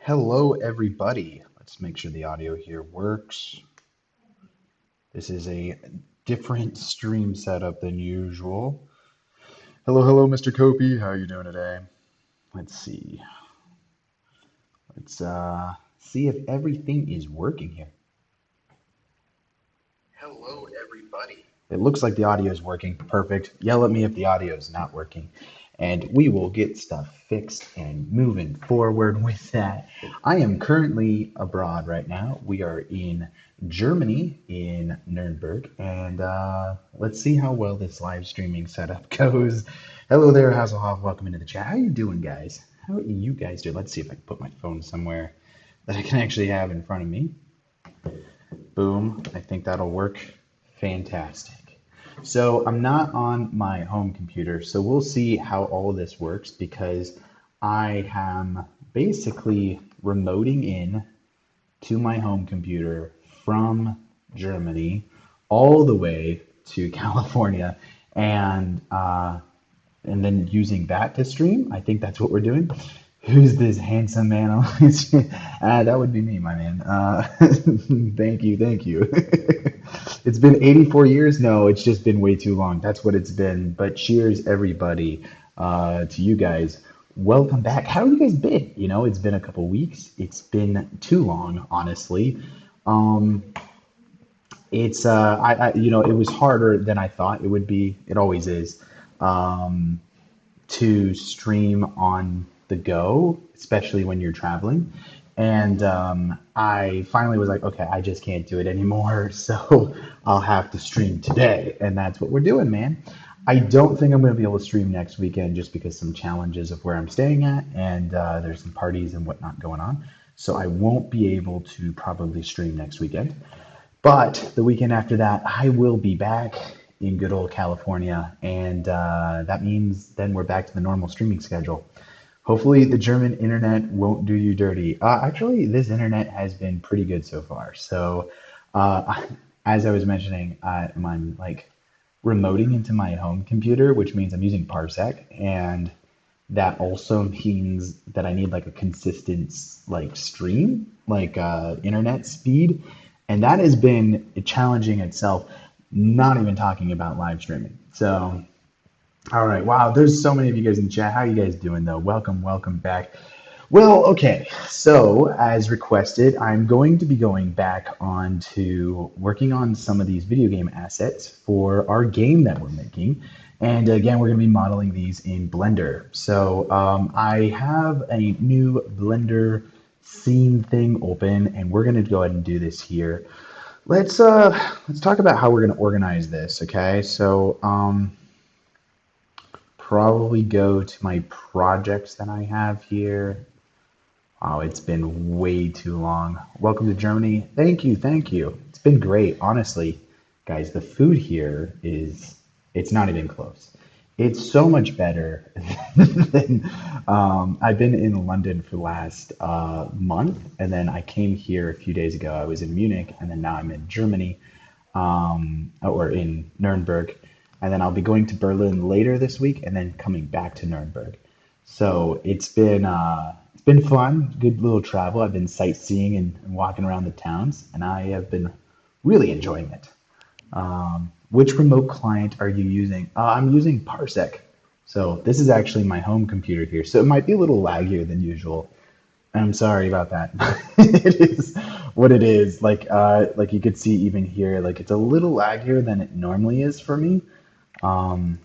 Hello, everybody. Let's make sure the audio here works. This is a different stream setup than usual. Hello, Mr. Copey. How are you doing today? Let's see. Let's see if everything is working here. Hello, everybody. It looks like the audio is working. Perfect. Yell at me if the audio is not working. And we will get stuff fixed and moving forward with that. I am currently abroad right now. We are in Germany, in Nuremberg, and let's see how well this live streaming setup goes. Hello there, Hasselhoff. Welcome into the chat. How you doing, guys? How are you guys doing? Let's see if I can put my phone somewhere that I can actually have in front of me. Boom. I think that'll work. Fantastic. So I'm not on my home computer, so we'll see how all of this works because I am basically remoting in to my home computer from Germany all the way to California and then using that to stream. I think that's what we're doing. Who's this handsome man on the screen? That would be me, my man. Thank you, thank you. It's been 84 years? No, it's just been way too long. That's what it's been. But cheers, everybody, to you guys. Welcome back. How have you guys been? You know, it's been a couple weeks. It's been too long, honestly. Um, it was harder than I thought it would be. It always is. Um, to stream on the go, especially when you're traveling. And I finally was like, okay, I just can't do it anymore. So I'll have to stream today. And that's what we're doing, man. I don't think I'm going to be able to stream next weekend just because some challenges of where I'm staying at. And there's some parties and whatnot going on. So I won't be able to probably stream next weekend. But the weekend after that, I will be back in good old California, and that means then we're back to the normal streaming schedule. Hopefully, the German internet won't do you dirty. Actually, this internet has been pretty good so far. So, uh, as I was mentioning, I'm like remoting into my home computer, which means I'm using Parsec, and that also means that I need like a consistent like stream, like internet speed, and that has been challenging itself. Not even talking about live streaming. So, all right, wow, there's so many of you guys in the chat. How are you guys doing though? Welcome, welcome back. Well, okay, so as requested, I'm going to be going back on to working on some of these video game assets for our game that we're making. And again, we're going to be modeling these in Blender. So I have a new Blender scene thing open, and we're going to go ahead and do this here. Let's talk about how we're going to organize this, okay? So probably go to my projects that I have here. Oh, it's been way too long. Welcome to Germany. Thank you, thank you. It's been great, honestly. Guys, the food here it's not even close. It's so much better than I've been in London for the last month, and then I came here a few days ago. I was in Munich, and then now I'm in Germany, or in Nuremberg, and then I'll be going to Berlin later this week, and then coming back to Nuremberg. So it's been fun, good little travel. I've been sightseeing and walking around the towns, and I have been really enjoying it. Which remote client are you using? I'm using Parsec. So this is actually my home computer here. So it might be a little laggier than usual. I'm sorry about that. It is what it is. Like you could see even here, like it's a little laggier than it normally is for me. Um,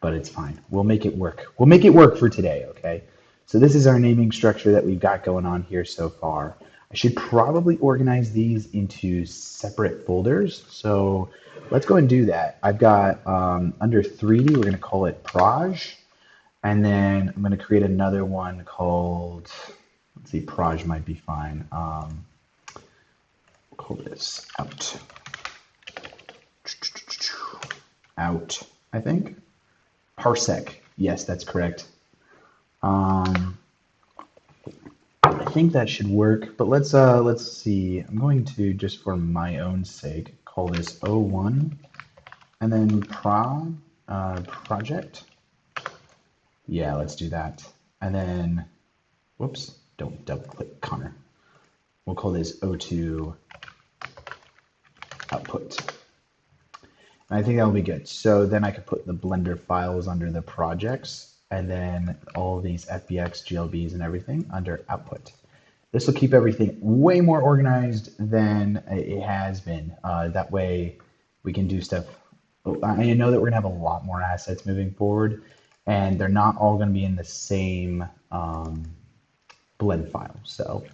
but it's fine. We'll make it work. We'll make it work for today, okay? So this is our naming structure that we've got going on here so far. I should probably organize these into separate folders. So let's go and do that. I've got under 3D, we're going to call it Proj. And then I'm going to create another one called, let's see, Proj might be fine. We'll call this Out. Out, I think. Parsec. Yes, that's correct. Um, I think that should work, but let's see. I'm going to, just for my own sake, call this O1 and then project. Yeah, let's do that. And then, whoops, don't double click Connor. We'll call this O2 output. And I think that'll be good. So then I could put the Blender files under the projects, and then all of these FBX, GLBs, and everything under output. This will keep everything way more organized than it has been. That way we can do stuff. I know that we're gonna have a lot more assets moving forward, and they're not all gonna be in the same blend file. So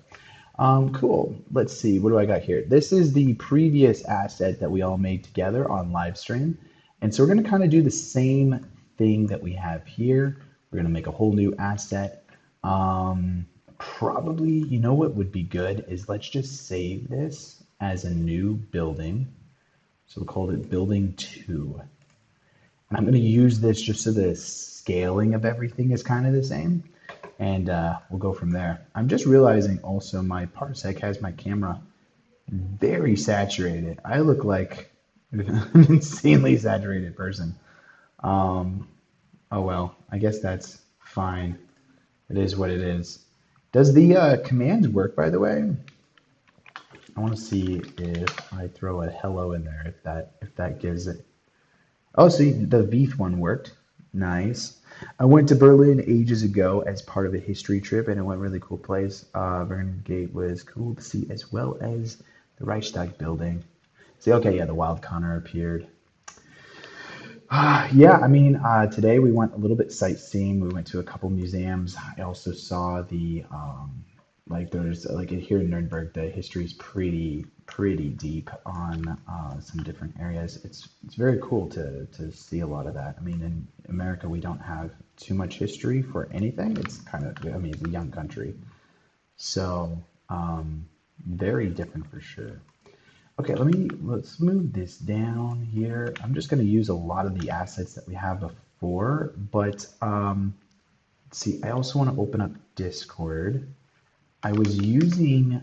cool. Let's see. What do I got here? This is the previous asset that we all made together on live stream. And so we're going to kind of do the same thing that we have here. We're going to make a whole new asset. Probably, you know what would be good is let's just save this as a new building. So we'll call it building 2. And I'm going to use this just so the scaling of everything is kind of the same. And we'll go from there. I'm just realizing also my Parsec has my camera very saturated. I look like an insanely saturated person. Oh well, I guess that's fine. It is what it is. Does the commands work, by the way? I want to see if I throw a hello in there, if that gives it. Oh, see, the VETH one worked. Nice. I went to Berlin ages ago as part of a history trip, and it went really cool place. Berlin Gate was cool to see, as well as the Reichstag building. See, okay, yeah, the Wild Connor appeared. Yeah, I mean, today we went a little bit sightseeing. We went to a couple museums. I also saw the like there's like here in Nuremberg, the history is pretty deep on some different areas. It's very cool to see a lot of that. I mean, in America, we don't have too much history for anything. It's kind of, I mean, it's a young country, so very different for sure. Okay, let's move this down here. I'm just going to use a lot of the assets that we have before, but let's see. I also want to open up Discord. I was using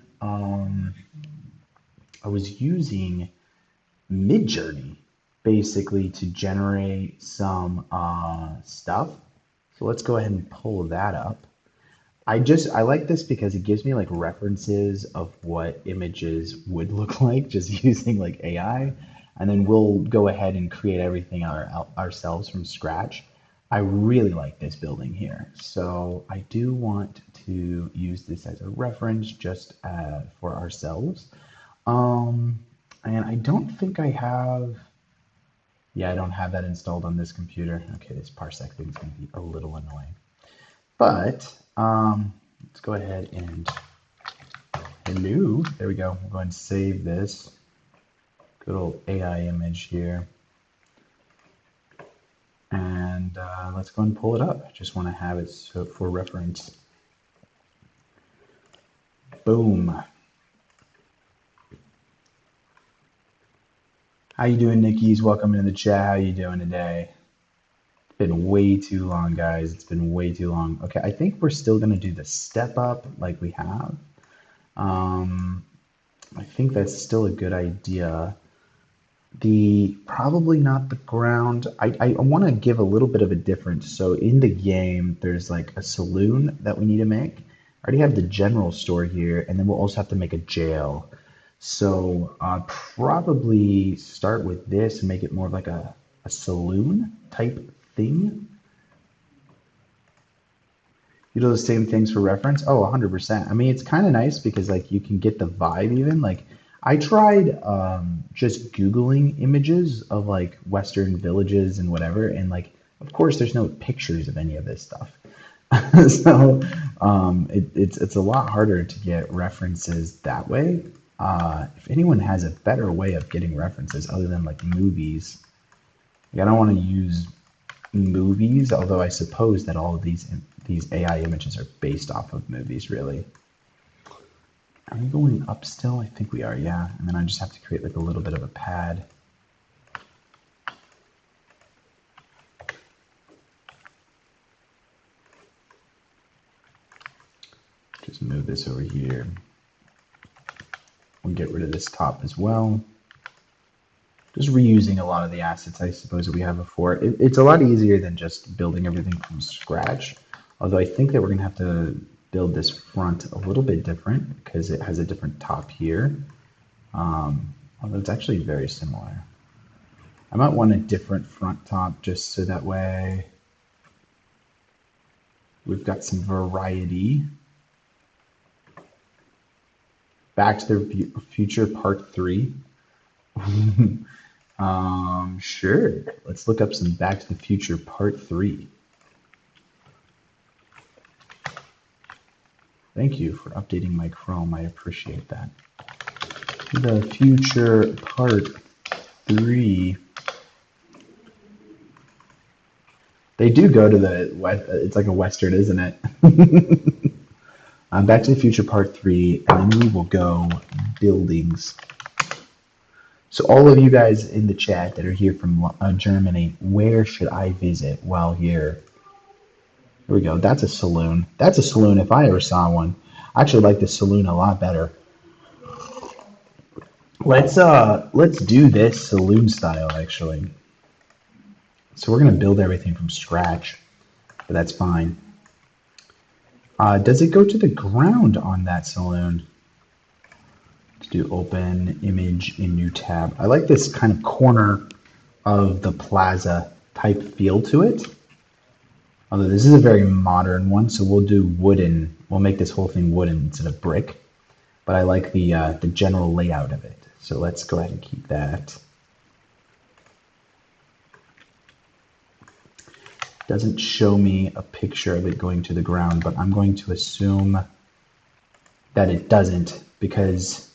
Midjourney basically to generate some stuff. So let's go ahead and pull that up. I like this because it gives me like references of what images would look like just using like AI, and then we'll go ahead and create everything ourselves from scratch. I really like this building here, so I do want to use this as a reference just for ourselves. And I don't think I have, yeah, I don't have that installed on this computer. Okay, this Parsec thing is going to be a little annoying. But let's go ahead and, hello, there we go. We'll go ahead and save this. Good old AI image here. And let's go and pull it up. I just want to have it for reference. Boom. How you doing, Nikki's? Welcome into the chat. How you doing today? It's been way too long, guys. It's been way too long. Okay, I think we're still going to do the step up like we have. I think that's still a good idea. Probably not the ground. I want to give a little bit of a difference. So in the game, there's like a saloon that we need to make. I already have the general store here, and then we'll also have to make a jail. So probably start with this and make it more of like a saloon type thing. You do the same things for reference? Oh, 100%. I mean, it's kind of nice because like you can get the vibe even. Like I tried just Googling images of like Western villages and whatever, and like, of course, there's no pictures of any of this stuff. So it's a lot harder to get references that way. If anyone has a better way of getting references other than like movies, like, I don't want to use movies, although I suppose that all of these AI images are based off of movies, really. Are we going up still? I think we are, yeah. And then I just have to create like a little bit of a pad. Just move this over here. We'll get rid of this top as well. Just reusing a lot of the assets, I suppose, that we have before. It's a lot easier than just building everything from scratch. Although I think that we're going to have to build this front a little bit different because it has a different top here. Although it's actually very similar. I might want a different front top just so that way we've got some variety. Back to the Future Part 3. Sure. Let's look up some Back to the Future Part 3. Thank you for updating my Chrome. I appreciate that. The Future Part 3. They do go to the west. It's like a Western, isn't it? Back to the Future Part 3, and then we will go buildings. So all of you guys in the chat that are here from Germany, where should I visit while here? Here we go. That's a saloon. That's a saloon if I ever saw one. I actually like the saloon a lot better. Let's do this saloon style actually. So we're gonna build everything from scratch, but that's fine. Does it go to the ground on that saloon? Let's do open image in new tab. I like this kind of corner of the plaza type feel to it. Although this is a very modern one, so we'll do wooden. We'll make this whole thing wooden instead of brick. But I like the general layout of it. So let's go ahead and keep that. Doesn't show me a picture of it going to the ground, but I'm going to assume that it doesn't because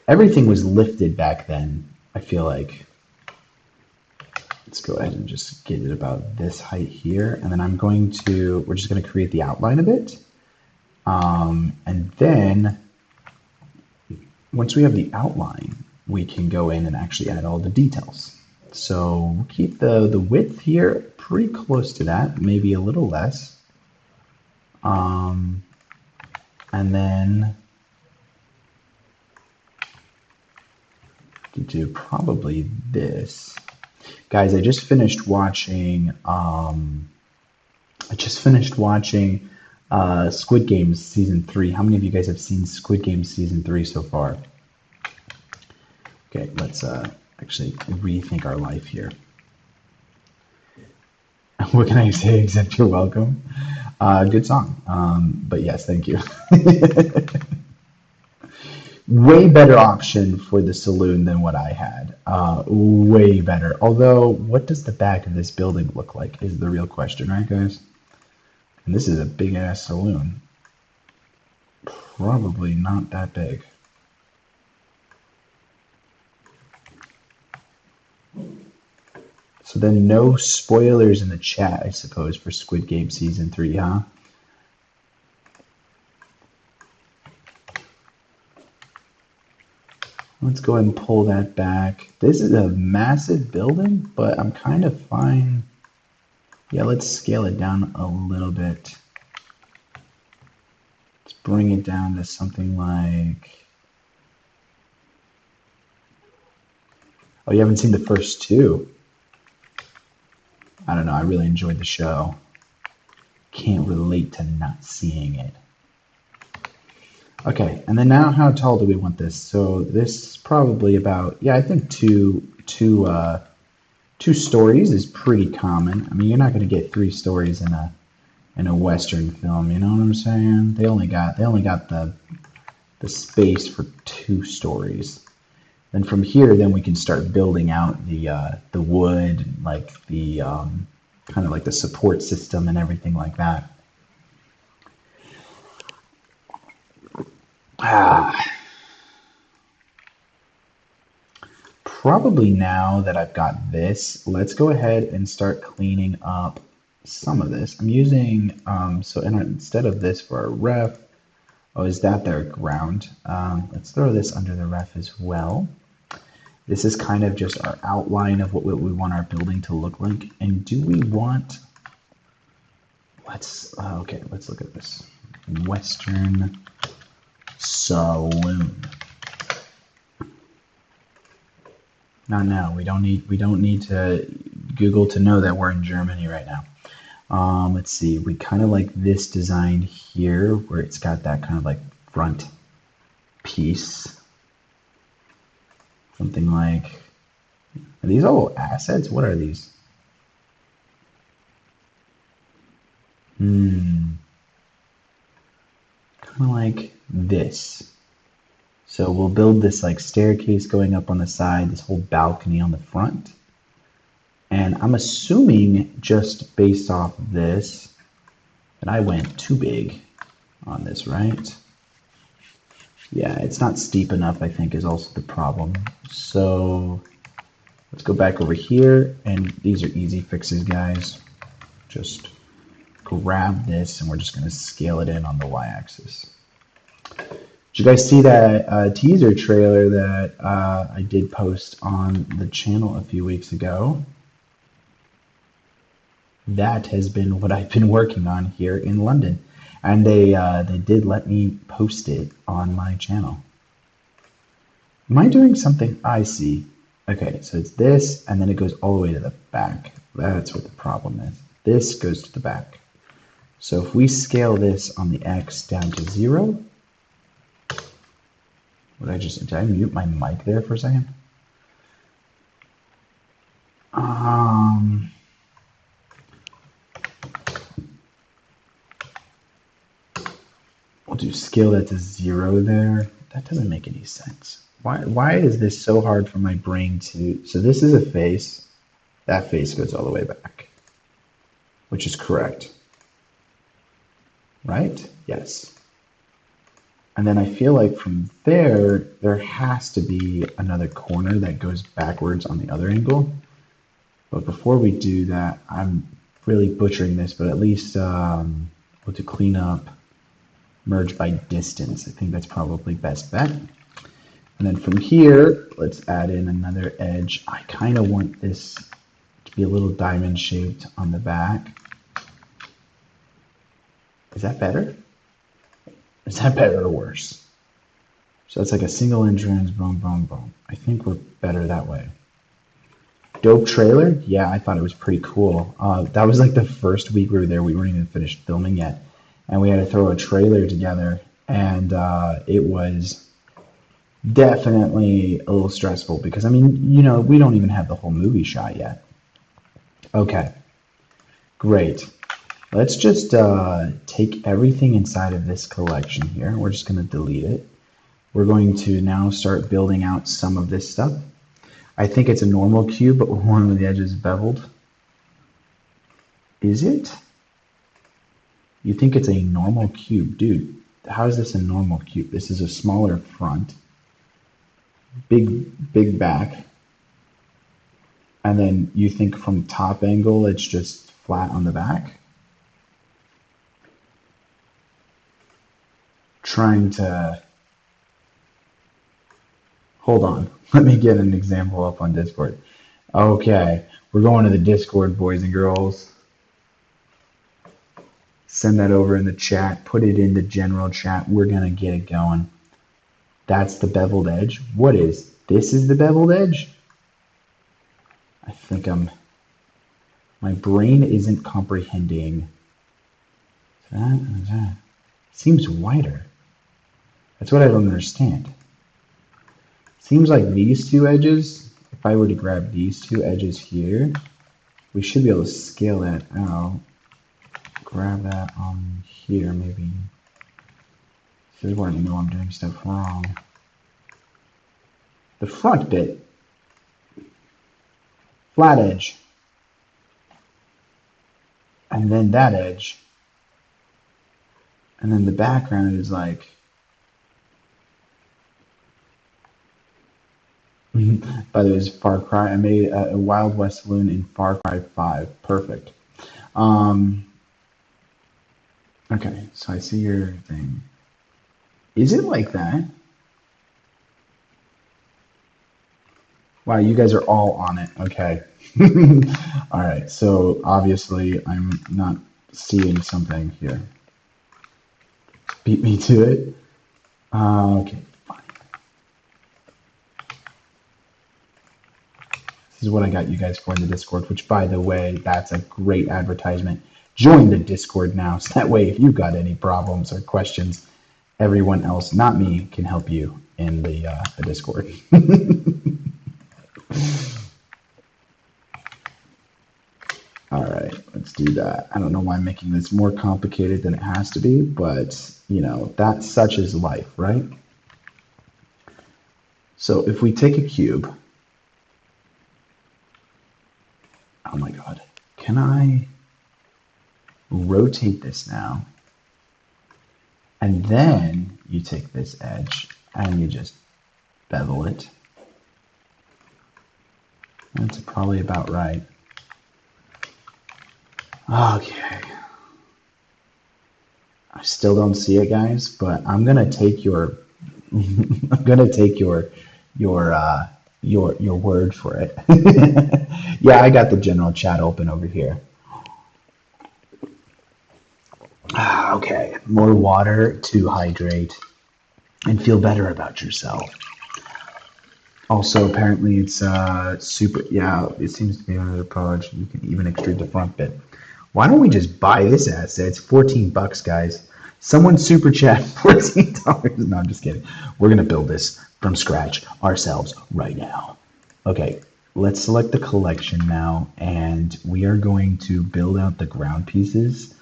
everything was lifted back then, I feel like. Let's go ahead and just get it about this height here. And then we're just going to create the outline of it. And then once we have the outline, we can go in and actually add all the details. So we'll keep the width here pretty close to that, maybe a little less. And then to do probably this. Guys, I just finished watching Squid Games Season 3. How many of you guys have seen Squid Games Season 3 so far? Okay, let's actually rethink our life here. What can I say except you're welcome? Good song. But yes, thank you. Way better option for the saloon than what I had. Way better. Although, what does the back of this building look like is the real question, right, guys? And this is a big-ass saloon. Probably not that big. So then no spoilers in the chat, I suppose, for Squid Game Season 3, huh? Let's go ahead and pull that back. This is a massive building, but I'm kind of fine. Yeah, let's scale it down a little bit. Let's bring it down to something like... Oh, you haven't seen the first two? I don't know, I really enjoyed the show. Can't relate to not seeing it. Okay, and then now how tall do we want this? So this is probably about, yeah, I think two stories is pretty common. I mean, you're not going to get 3 stories in a Western film, you know what I'm saying? They only got the space for 2 stories. Then from here, then we can start building out the wood, and like the kind of like the support system and everything like that. Probably now that I've got this, let's go ahead and start cleaning up some of this. I'm using, instead of this for our ref, oh, is that their ground? Let's throw this under the ref as well. This is kind of just our outline of what we want our building to look like. And do we want, okay, let's look at this. Western saloon. No, we don't need to Google to know that we're in Germany right now. Let's see, we kind of like this design here where it's got that kind of like front piece. Something like, are these all assets? What are these? Kind of like this. So we'll build this like staircase going up on the side, this whole balcony on the front. And I'm assuming just based off of this that I went too big on this, right? Yeah, it's not steep enough, I think, is also the problem. So let's go back over here, and these are easy fixes, guys. Just grab this, and we're just going to scale it in on the y-axis. Did you guys see that teaser trailer that I did post on the channel a few weeks ago? That has been what I've been working on here in London, and they did let me post it on my channel. Am I doing something? I see. Okay, so it's this, and then it goes all the way to the back. That's what the problem is. This goes to the back. So if we scale this on the X down to 0, did I mute my mic there for a second? We'll do scale that to 0 there. That doesn't make any sense. Why is this so hard for my brain to... So this is a face. That face goes all the way back, which is correct. Right? Yes. And then I feel like from there, there has to be another corner that goes backwards on the other angle. But before we do that, I'm really butchering this, but at least we'll do clean up, merge by distance. I think that's probably best bet. And then from here, let's add in another edge. I kind of want this to be a little diamond shaped on the back. Is that better? Is that better or worse? So it's like a single entrance, boom, boom, boom. I think we're better that way. Dope trailer? Yeah, I thought it was pretty cool. That was like the first week we were there. We weren't even finished filming yet. And we had to throw a trailer together. And it was definitely a little stressful because, I mean, you know, we don't even have the whole movie shot yet. Okay, great. Let's just take everything inside of this collection here. We're just going to delete it. We're going to now start building out some of this stuff. I think it's a normal cube, but one of the edges beveled. Is it? You think it's a normal cube? Dude, how is this a normal cube? This is a smaller front. Big back. And then you think from top angle, it's just flat on the back? Trying to... Hold on. Let me get an example up on Discord. Okay, we're going to the Discord, boys and girls. Send that over in the chat. Put it in the general chat. We're going to get it going. That's the beveled edge. What is? This is the beveled edge? I think my brain isn't comprehending. That seems wider. That's what I don't understand. Seems like these two edges, if I were to grab these two edges here, we should be able to scale that out. Grab that on here, maybe. This is where I know I'm doing stuff wrong. The front bit. Flat edge. And then that edge. And then the background is like... By the way, it's Far Cry. I made a Wild West saloon in Far Cry 5. Perfect. Okay, so I see your thing. Is it like that? Wow, you guys are all on it. Okay. All right, so obviously I'm not seeing something here. Beat me to it. Okay, fine. This is what I got you guys for in the Discord, which, by the way, that's a great advertisement. Join the Discord now, so that way if you've got any problems or questions, everyone else, not me, can help you in the Discord. All right, let's do that. I don't know why I'm making this more complicated than it has to be, but you know, that's such is life, right? So if we take a cube, oh my God, can I rotate this now? And then you take this edge and you just bevel it. That's probably about right. Okay. I still don't see it, guys, but I'm gonna take your I'm gonna take your word for it. Yeah, I got the general chat open over here. Okay, more water to hydrate and feel better about yourself. Also, apparently it's super, yeah, it seems to be under the polish. You can even extrude the front bit. Why don't we just buy this asset? It's 14 bucks, guys. Someone super chat $14. No, I'm just kidding. We're gonna build this from scratch ourselves right now. Okay, let's select the collection now, and we are going to build out the ground pieces.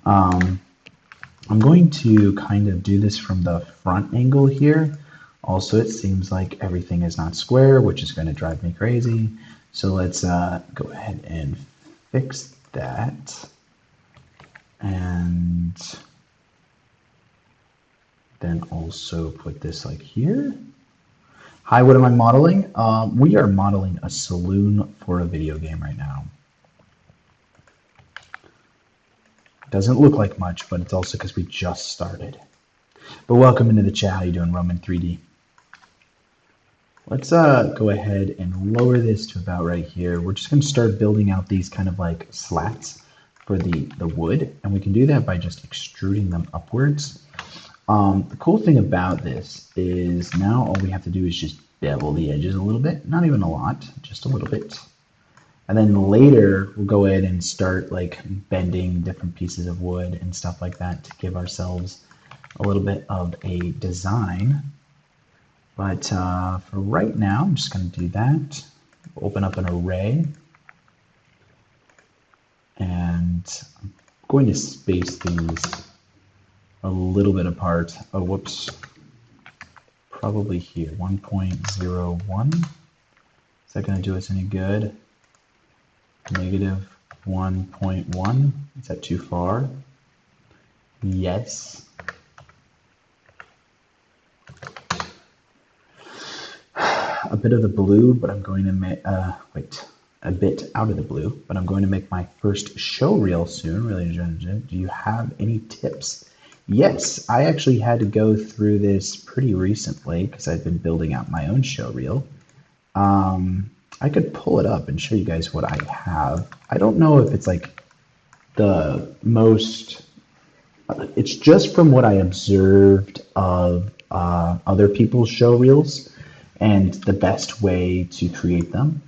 I'm going to kind of do this from the front angle here. Also, it seems like everything is not square, which is going to drive me crazy. So let's go ahead and fix that. And then also put this like here. Hi, what am I modeling? We are modeling a saloon for a video game right now. Doesn't look like much, but it's also because we just started. But welcome into the chat. How you doing, Roman 3D? Let's go ahead and lower this to about right here. We're just going to start building out these kind of like slats for the wood, and we can do that by just extruding them upwards. The cool thing about this is now all we have to do is just bevel the edges a little bit, not even a lot, just a little bit. And then later we'll go ahead and start like bending different pieces of wood and stuff like that to give ourselves a little bit of a design. But for right now, I'm just going to do that. Open up an array. And I'm going to space these a little bit apart. Oh, whoops. Probably here, 1.01. Is that going to do us any good? Negative 1.1. Is that too far? Yes. A bit of the blue, but I'm going to make, a bit out of the blue, but I'm going to make my first show reel soon. Really, do you have any tips? Yes, I actually had to go through this pretty recently because I've been building out my own show reel. I could pull it up and show you guys what I have. I don't know if it's like the most, it's just from what I observed of other people's show reels and the best way to create them.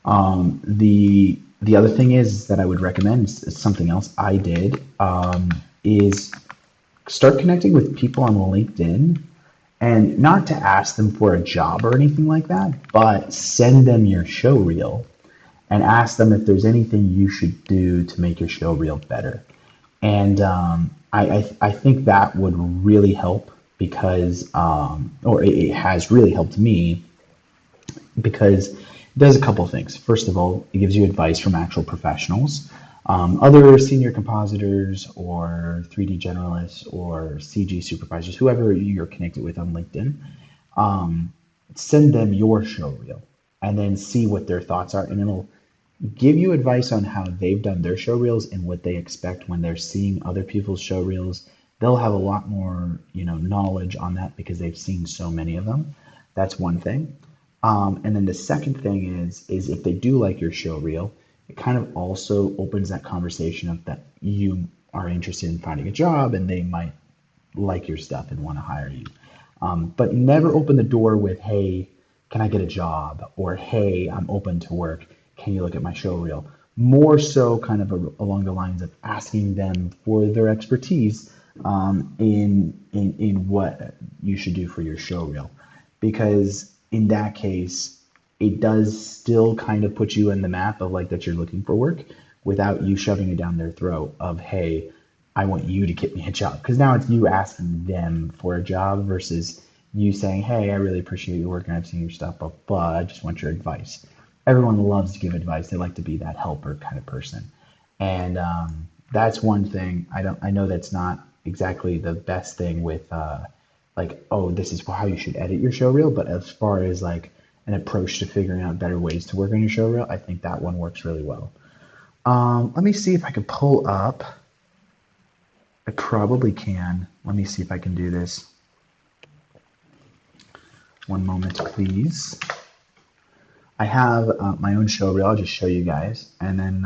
The other thing is that I would recommend is something else I did is start connecting with people on LinkedIn, and not to ask them for a job or anything like that, but send them your show reel and ask them if there's anything you should do to make your show reel better. And I think that would really help because, or it has really helped me because it does a couple things. First of all, it gives you advice from actual professionals, other senior compositors or 3D generalists or CG supervisors, whoever you're connected with on LinkedIn. Send them your show reel and then see what their thoughts are, and it'll give you advice on how they've done their show reels and what they expect when they're seeing other people's show reels. They'll have a lot more, knowledge on that because they've seen so many of them. That's one thing. And then the second thing is if they do like your show reel, it kind of also opens that conversation of that you are interested in finding a job and they might like your stuff and want to hire you. But never open the door with, hey, can I get a job? Or, hey, I'm open to work. Can you look at my show reel? more so kind of along the lines of asking them for their expertise in what you should do for your show reel, because in that case it does still kind of put you in the map of like that you're looking for work without you shoving it down their throat of, hey, I want you to get me a job, because now it's you asking them for a job versus you saying, hey, I really appreciate your work and I've seen your stuff, but I just want your advice. Everyone loves to give advice. They like to be that helper kind of person. And that's one thing. I know that's not exactly the best thing with like, oh, this is how you should edit your show reel. But as far as like an approach to figuring out better ways to work on your show reel, I think that one works really well. Let me see if I can pull up. I probably can. Let me see if I can do this. One moment, please. I have my own show reel. I'll just show you guys, and then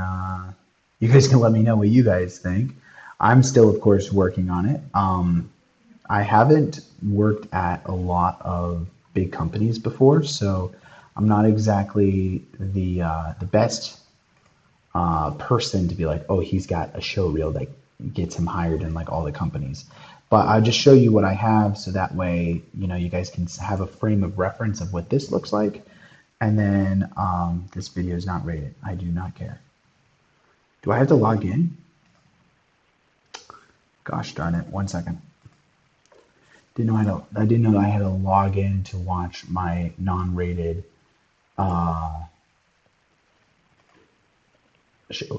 you guys can let me know what you guys think. I'm still, of course, working on it. I haven't worked at a lot of big companies before, so I'm not exactly the best person to be like, oh, he's got a show reel that gets him hired in like all the companies. But I'll just show you what I have, so that way, you know, you guys can have a frame of reference of what this looks like. And then this video is not rated. I do not care. Do I have to log in? Gosh darn it! 1 second. I didn't know I had to log in to watch my non-rated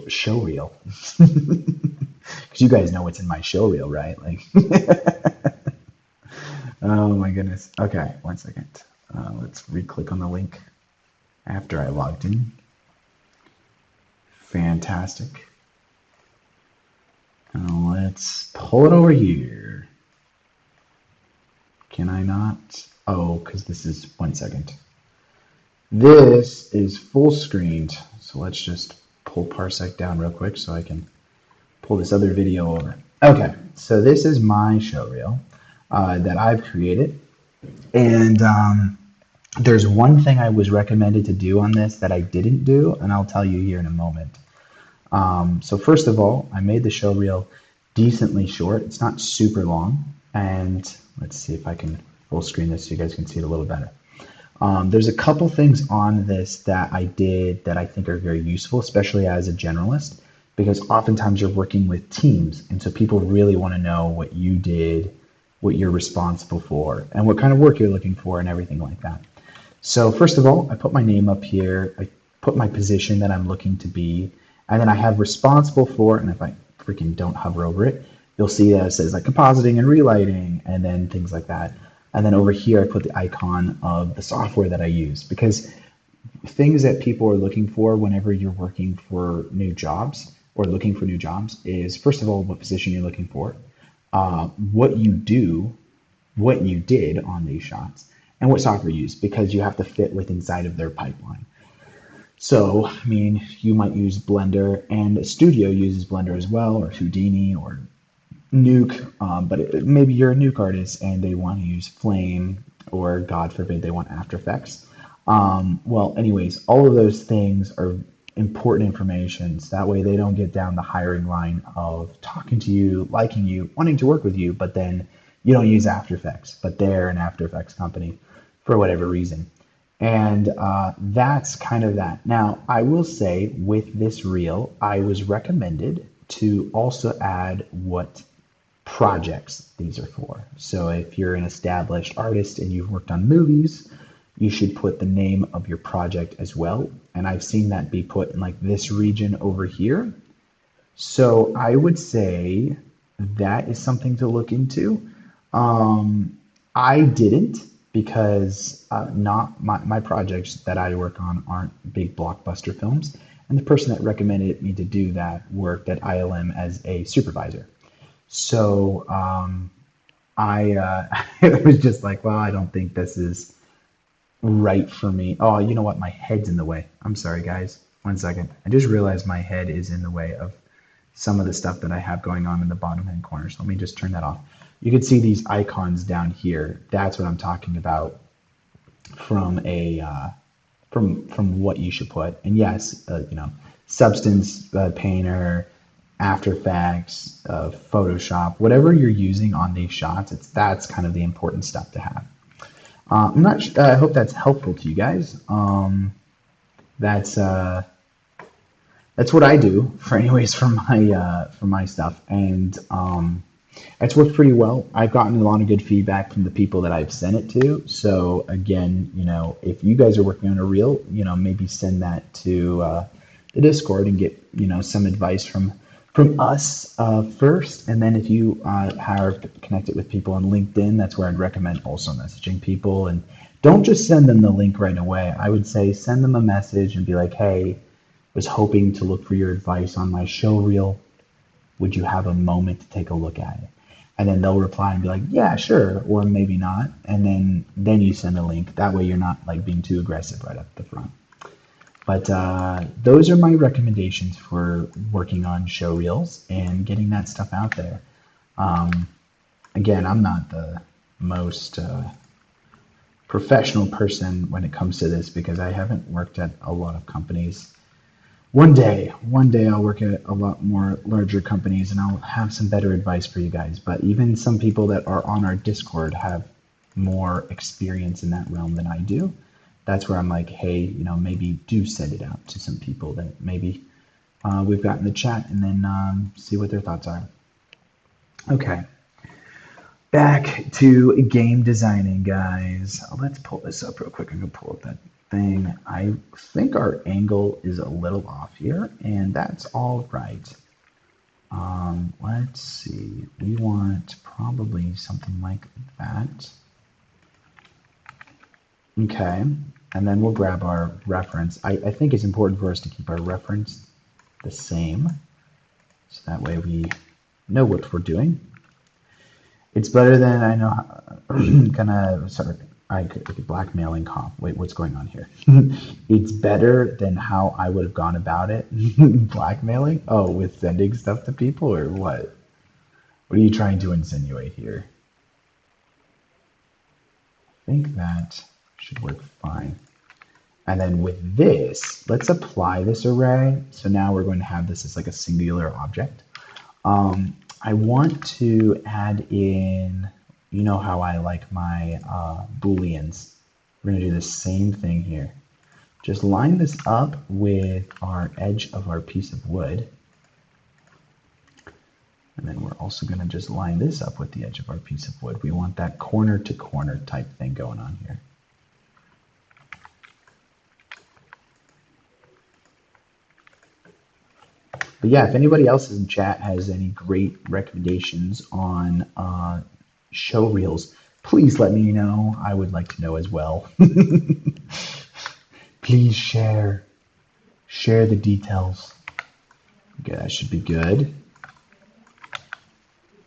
show reel. Because you guys know what's in my show reel, right? Like, oh my goodness. Okay, 1 second. Let's re-click on the link after I logged in. Fantastic. Let's pull it over here. Can I not? Oh, because this is 1 second. This is full screened. So let's just pull Parsec down real quick so I can pull this other video over. Okay, so this is my show reel that I've created. And there's one thing I was recommended to do on this that I didn't do, and I'll tell you here in a moment. So first of all, I made the show reel decently short. It's not super long. And let's see if I can full screen this so you guys can see it a little better. There's a couple things on this that I did that I think are very useful, especially as a generalist, because oftentimes you're working with teams. And so people really want to know what you did, what you're responsible for, and what kind of work you're looking for and everything like that. So first of all, I put my name up here. I put my position that I'm looking to be, and then I have responsible for, and if I freaking don't hover over it, you'll see that it says like compositing and relighting and then things like that. And then over here, I put the icon of the software that I use, because things that people are looking for whenever you're working for new jobs or looking for new jobs is, first of all, what position you're looking for, what you do, what you did on these shots, and what software you use, because you have to fit with inside of their pipeline. So, I mean, you might use Blender, and a studio uses Blender as well, or Houdini, or Nuke, but maybe you're a Nuke artist and they want to use Flame, or God forbid they want After Effects. Well, anyways, all of those things are important information, so that way they don't get down the hiring line of talking to you, liking you, wanting to work with you, but then you don't use After Effects, but they're an After Effects company for whatever reason. And that's kind of that. Now, I will say with this reel, I was recommended to also add what projects these are for. So if you're an established artist and you've worked on movies, you should put the name of your project as well. And I've seen that be put in like this region over here. So I would say that is something to look into. I didn't, because not my projects that I work on aren't big blockbuster films. And the person that recommended me to do that worked at ILM as a supervisor. So I it was just like, well, I don't think this is right for me. Oh, you know what? My head's in the way. I'm sorry, guys. 1 second. I just realized my head is in the way of some of the stuff that I have going on in the bottom hand corner. So let me just turn that off. You can see these icons down here. That's what I'm talking about from a from what you should put. And yes, you know, Substance Painter, After Effects, Photoshop, whatever you're using on these shots, that's kind of the important stuff to have. I'm not. I hope that's helpful to you guys. That's that's what I do for anyways for my stuff, and it's worked pretty well. I've gotten a lot of good feedback from the people that I've sent it to. So again, if you guys are working on a reel, maybe send that to the Discord and get some advice from us first, and then if you are connected with people on LinkedIn, that's where I'd recommend also messaging people, and don't just send them the link right away. I would say send them a message and be like, hey, was hoping to look for your advice on my show reel. Would you have a moment to take a look at it? And then they'll reply and be like, yeah, sure, or maybe not. And then you send a link. That way you're not like being too aggressive right up the front. But those are my recommendations for working on show reels and getting that stuff out there. Again, I'm not the most professional person when it comes to this because I haven't worked at a lot of companies. One day I'll work at a lot more larger companies and I'll have some better advice for you guys. But even some people that are on our Discord have more experience in that realm than I do. That's where I'm like, hey, maybe do send it out to some people that maybe we've got in the chat and then see what their thoughts are. Okay. Back to game designing, guys. Let's pull this up real quick. I'm going to pull up that thing. I think our angle is a little off here, and that's all right. Let's see. We want probably something like that. Okay, and then we'll grab our reference. I think it's important for us to keep our reference the same, so that way we know what we're doing. It's better than I know, kind of, sorry, I could blackmailing comp. Wait, what's going on here? It's better than how I would have gone about it. Blackmailing? Oh, with sending stuff to people or what? What are you trying to insinuate here? I think that should work fine. And then with this, let's apply this array. So now we're going to have this as like a singular object. I want to add in, you know how I like my booleans. We're going to do the same thing here. Just line this up with our edge of our piece of wood. And then we're also going to just line this up with the edge of our piece of wood. We want that corner to corner type thing going on here. But yeah, if anybody else in chat has any great recommendations on show reels, please let me know. I would like to know as well. Please share the details. Okay, that should be good.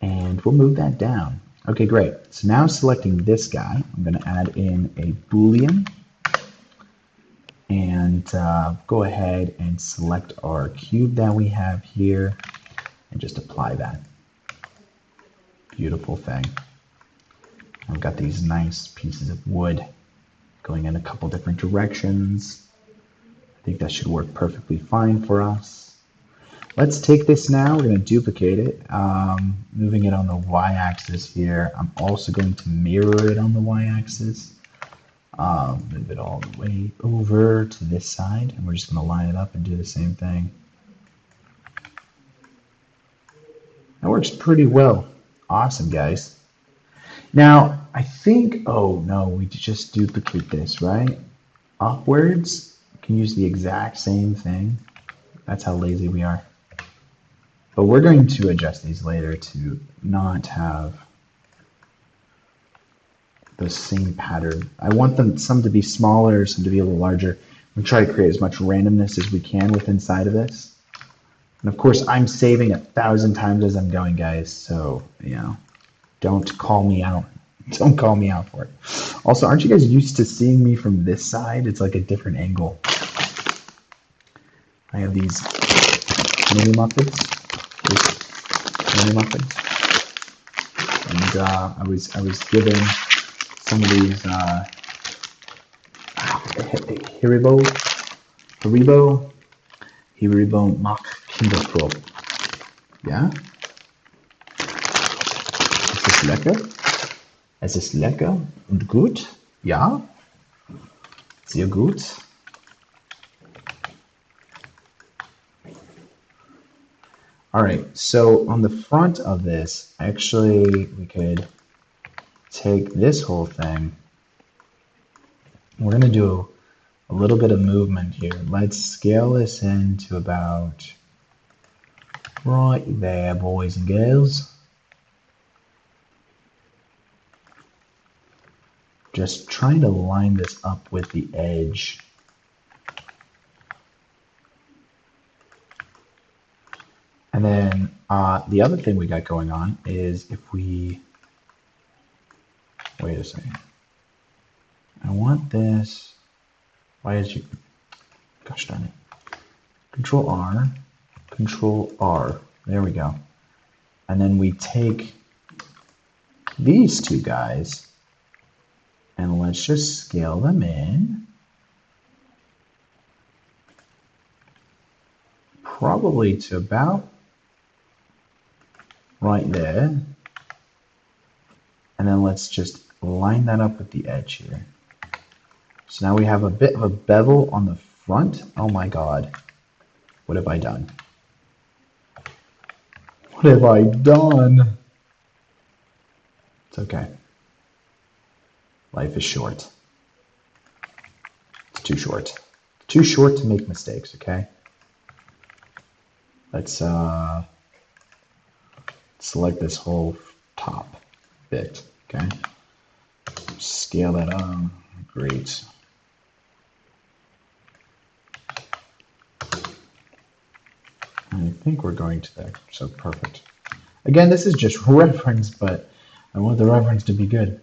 And we'll move that down. Okay, great. So now selecting this guy, I'm going to add in a Boolean. And go ahead and select our cube that we have here and just apply that. Beautiful thing. I've got these nice pieces of wood going in a couple different directions. I think that should work perfectly fine for us. Let's take this now. We're going to duplicate it, moving it on the y-axis here. I'm also going to mirror it on the y-axis. Move it all the way over to this side, and we're just going to line it up and do the same thing. That works pretty well. Awesome, guys. Now, I think, oh no, we just duplicate this, right? Upwards, we can use the exact same thing. That's how lazy we are. But we're going to adjust these later to not have the same pattern. I want them some to be smaller, some to be a little larger. We try to create as much randomness as we can with inside of this. And of course, I'm saving 1,000 times as I'm going, guys. So, don't call me out. Don't call me out for it. Also, aren't you guys used to seeing me from this side? It's like a different angle. I have these mini muffins. And I was given some of these Hierüber mag Kinderkopf. Ja? Ist es lecker? Es ist lecker und gut? Ja? Sehr gut. All right, so on the front of this, actually, we could take this whole thing. We're going to do a little bit of movement here. Let's scale this into about right there, boys and girls. Just trying to line this up with the edge. And then the other thing we got going on is if we, wait a second. I want this, why is you, gosh darn it. Control R, there we go. And then we take these two guys and let's just scale them in. Probably to about right there. And then let's just line that up with the edge here. So now we have a bit of a bevel on the front. Oh my God. What have I done? What have I done? It's okay. Life is short. It's too short. Too short to make mistakes, okay? Let's select this whole top bit, okay? Scale that up. Great. I think we're going to there, so perfect. Again, this is just reference, but I want the reference to be good.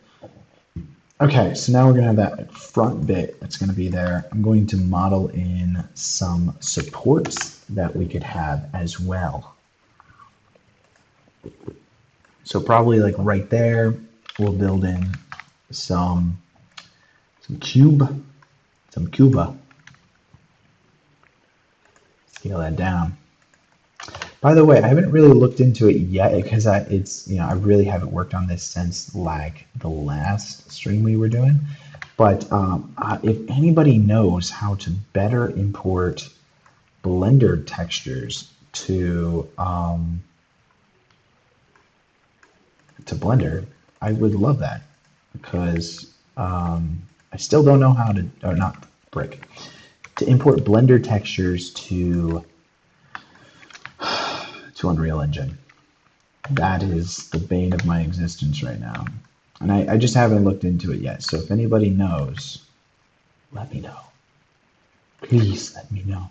Okay, so now we're going to have that front bit that's going to be there. I'm going to model in some supports that we could have as well. So probably like right there, we'll build in some cuba. Scale that down. By the way, I haven't really looked into it yet because I really haven't worked on this since like the last stream we were doing. But if anybody knows how to better import Blender textures to Blender, I would love that because I still don't know how to, or not brick, to import Blender textures to Unreal Engine. That is the bane of my existence right now. And I just haven't looked into it yet. So if anybody knows, let me know. Please let me know.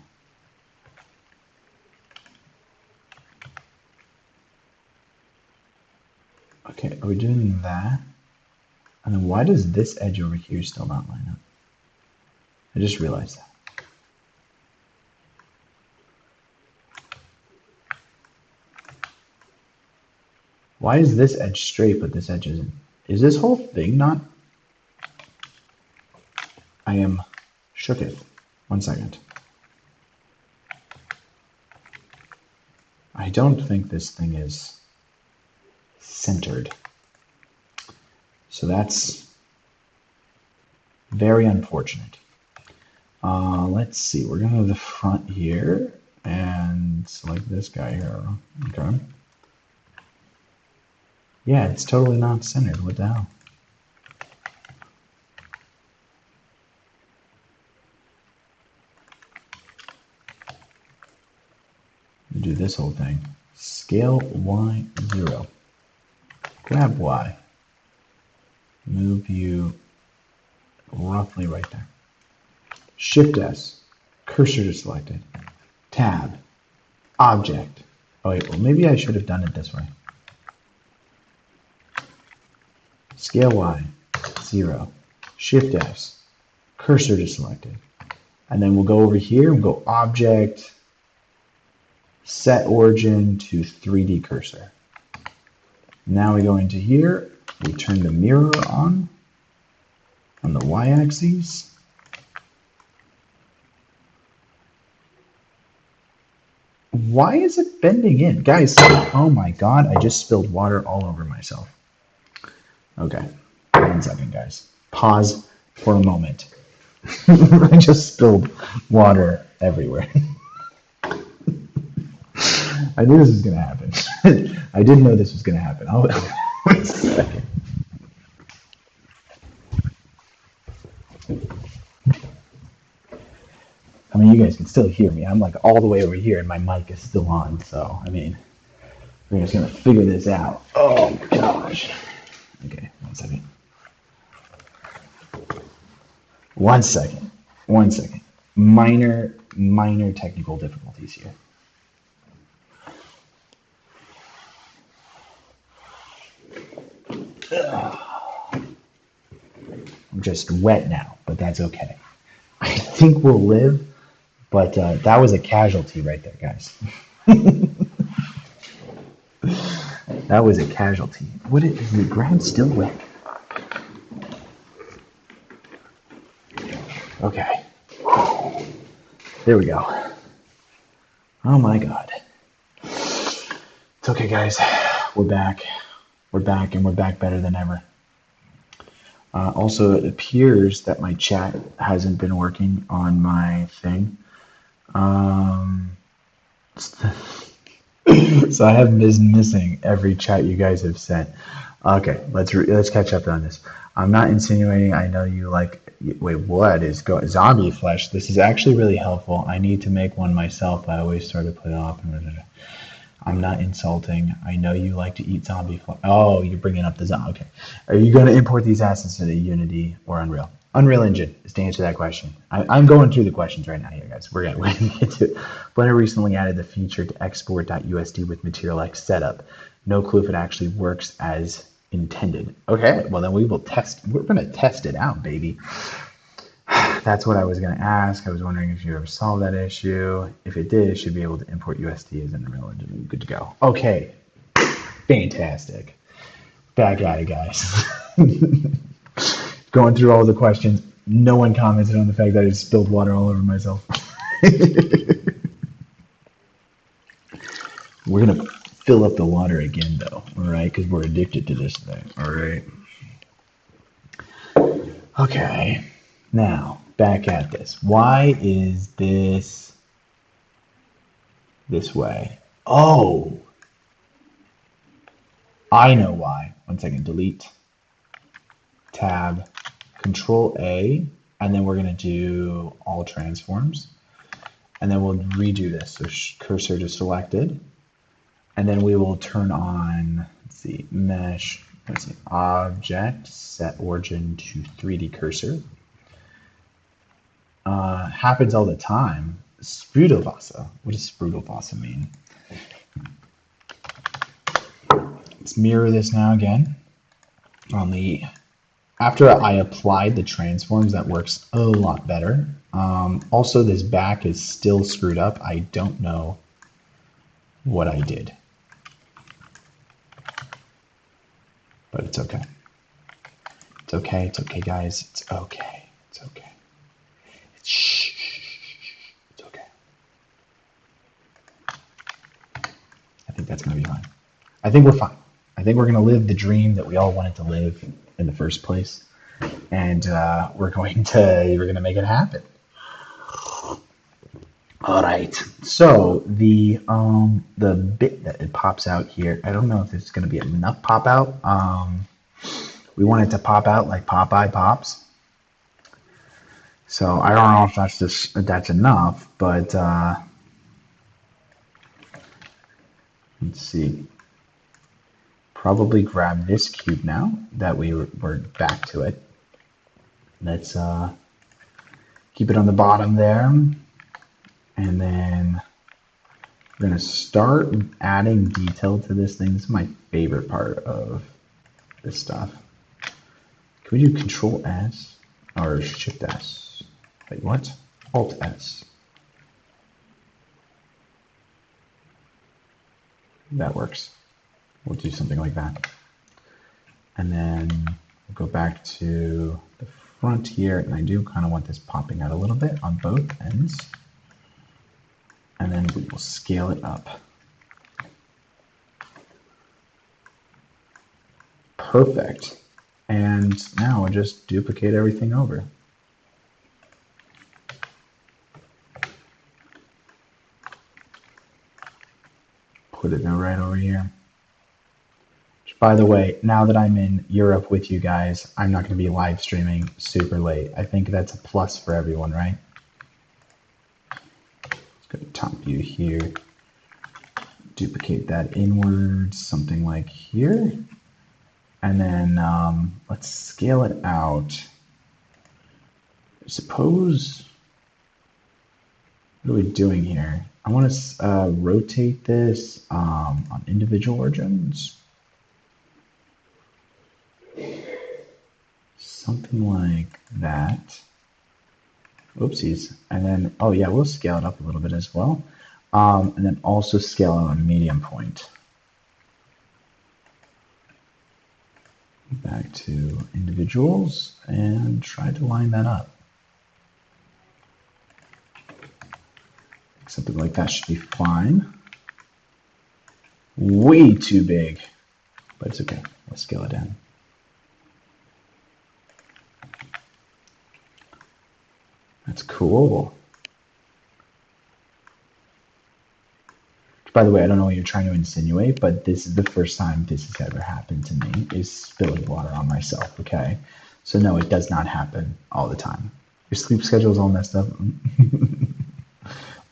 Okay, are we doing that? And then why does this edge over here still not line up? I just realized that. Why is this edge straight but this edge isn't? Is this whole thing not? I am shooketh. 1 second. I don't think this thing is centered. So that's very unfortunate. Let's see, we're going to the front here and select this guy here. Okay. Yeah, it's totally not centered. What the hell? Do this whole thing. Scale Y0. Grab Y. Move you roughly right there. Shift S. Cursor to selected. Tab. Object. Oh wait, well maybe I should have done it this way. Scale Y. 0. Shift S. Cursor to selected. And then we'll go over here and go Object. Set origin to 3D cursor. Now we go into here, we turn the mirror on the y-axis. Why is it bending in? Guys, oh my God, I just spilled water all over myself. Okay, 1 second, guys. Pause for a moment. I just spilled water everywhere. I knew this was going to happen. I didn't know this was going to happen. 1 second. I mean, you guys can still hear me. I'm like all the way over here and my mic is still on. So, I mean, we're just going to figure this out. Oh, gosh. Okay, 1 second. 1 second. 1 second. Minor technical difficulties here. I'm just wet now, but that's okay. I think we'll live, but that was a casualty right there, guys. That was a casualty. Is the ground still wet? Okay. There we go. Oh my God. It's okay, guys. We're back. We're back, and we're back better than ever. Also, it appears that my chat hasn't been working on my thing. So I have been missing every chat you guys have sent. Okay, let's catch up on this. I'm not insinuating. I know you like. Wait, what is zombie flesh? This is actually really helpful. I need to make one myself. I always sort of put it off. I'm not insulting. I know you like to eat zombie flesh. Oh, you're bringing up the zombie. Okay. Are you going to import these assets to the Unity or Unreal? Unreal Engine is to answer that question. I'm going through the questions right now here, guys. We're going to get to it. Blender recently added the feature to export.usd with Material X setup. No clue if it actually works as intended. Okay, well then we will test. We're going to test it out, baby. That's what I was going to ask. I was wondering if you ever solved that issue. If it did, it should be able to import USD as an Unreal Engine. Good to go. Okay, fantastic. Back at it, guys. Going through all the questions. No one commented on the fact that I just spilled water all over myself. We're going to fill up the water again, though, all right? Because we're addicted to this thing, all right? Okay, now, back at this. Why is this way? Oh, I know why. 1 second, delete, tab, Control A, and then we're going to do all transforms. And then we'll redo this. So cursor to selected. And then we will turn on, let's see, mesh, let's see, object, set origin to 3D cursor. Happens all the time. Sprudelwasser. What does Sprudelwasser mean? Let's mirror this now again. After I applied the transforms, that works a lot better. Also, this back is still screwed up. I don't know what I did. But it's okay. It's okay. It's okay, guys. It's okay. It's okay. Shh. It's okay. I think that's going to be fine. I think we're fine. I think we're going to live the dream that we all wanted to live in the first place. And we're going to make it happen. All right. So the bit that it pops out here, I don't know if it's going to be enough pop out. We want it to pop out like Popeye pops. So I don't know if that's enough, but let's see. Probably grab this cube now that we're back to it. Let's keep it on the bottom there. And then we're going to start adding detail to this thing. This is my favorite part of this stuff. Can we do Control S or Shift S? Wait, what? Alt S. That works. We'll do something like that. And then we'll go back to the front here. And I do kind of want this popping out a little bit on both ends. and then we will scale it up. Perfect. And now we'll just duplicate everything over. Put it right over here. By the way, now that I'm in Europe with you guys, I'm not going to be live streaming super late. I think that's a plus for everyone, right? Let's go to top view here. Duplicate that inwards, something like here. And then let's scale it out. I suppose, what are we doing here? I want to rotate this on individual origins. Something like that. Oopsies. And then, oh yeah, we'll scale it up a little bit as well. And then also scale it on medium point. Back to individuals and try to line that up. Something like that should be fine. Way too big, but it's okay. Let's scale it down. That's cool. By the way, I don't know what you're trying to insinuate, but this is the first time this has ever happened to me, is spilling water on myself, okay? So no, it does not happen all the time. Your sleep schedule is all messed up.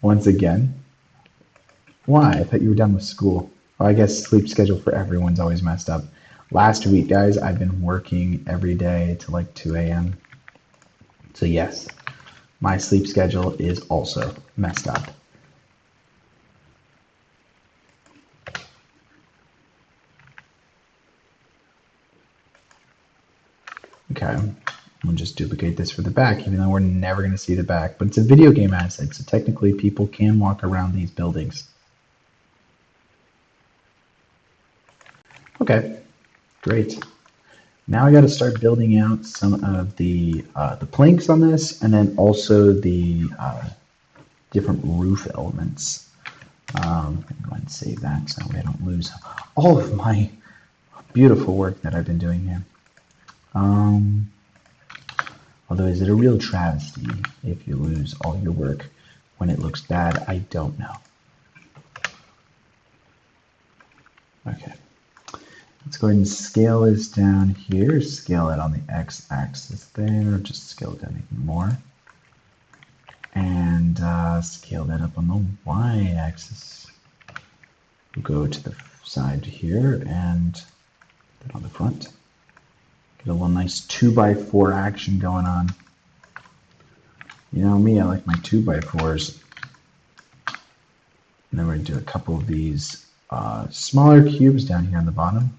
Once again. Why? I thought you were done with school. Well, I guess sleep schedule for everyone's always messed up. Last week, guys, I've been working every day till like 2 a.m. So yes, my sleep schedule is also messed up. Okay, we'll just duplicate this for the back, even though we're never going to see the back. But it's a video game asset, so technically people can walk around these buildings. Okay, great. Now I got to start building out some of the planks on this, and then also the different roof elements. I'm going to go ahead and save that so I don't lose all of my beautiful work that I've been doing here. Although, is it a real travesty if you lose all your work when it looks bad? I don't know. Okay. Let's go ahead and scale this down here. Scale it on the x-axis there. Just scale it down even more. And scale that up on the y-axis. We'll go to the side here and put it on the front. Get a little nice 2x4 action going on. You know me, I like my 2x4s. And then we're going to do a couple of these smaller cubes down here on the bottom.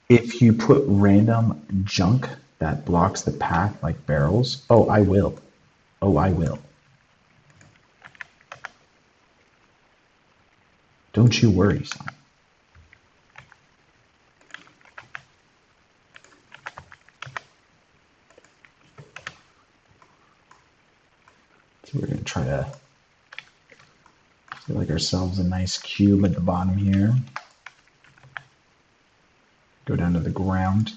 If you put random junk that blocks the path like barrels, oh, I will. Oh, I will. Don't you worry, son. So we're going to try to get like ourselves a nice cube at the bottom here. Go down to the ground.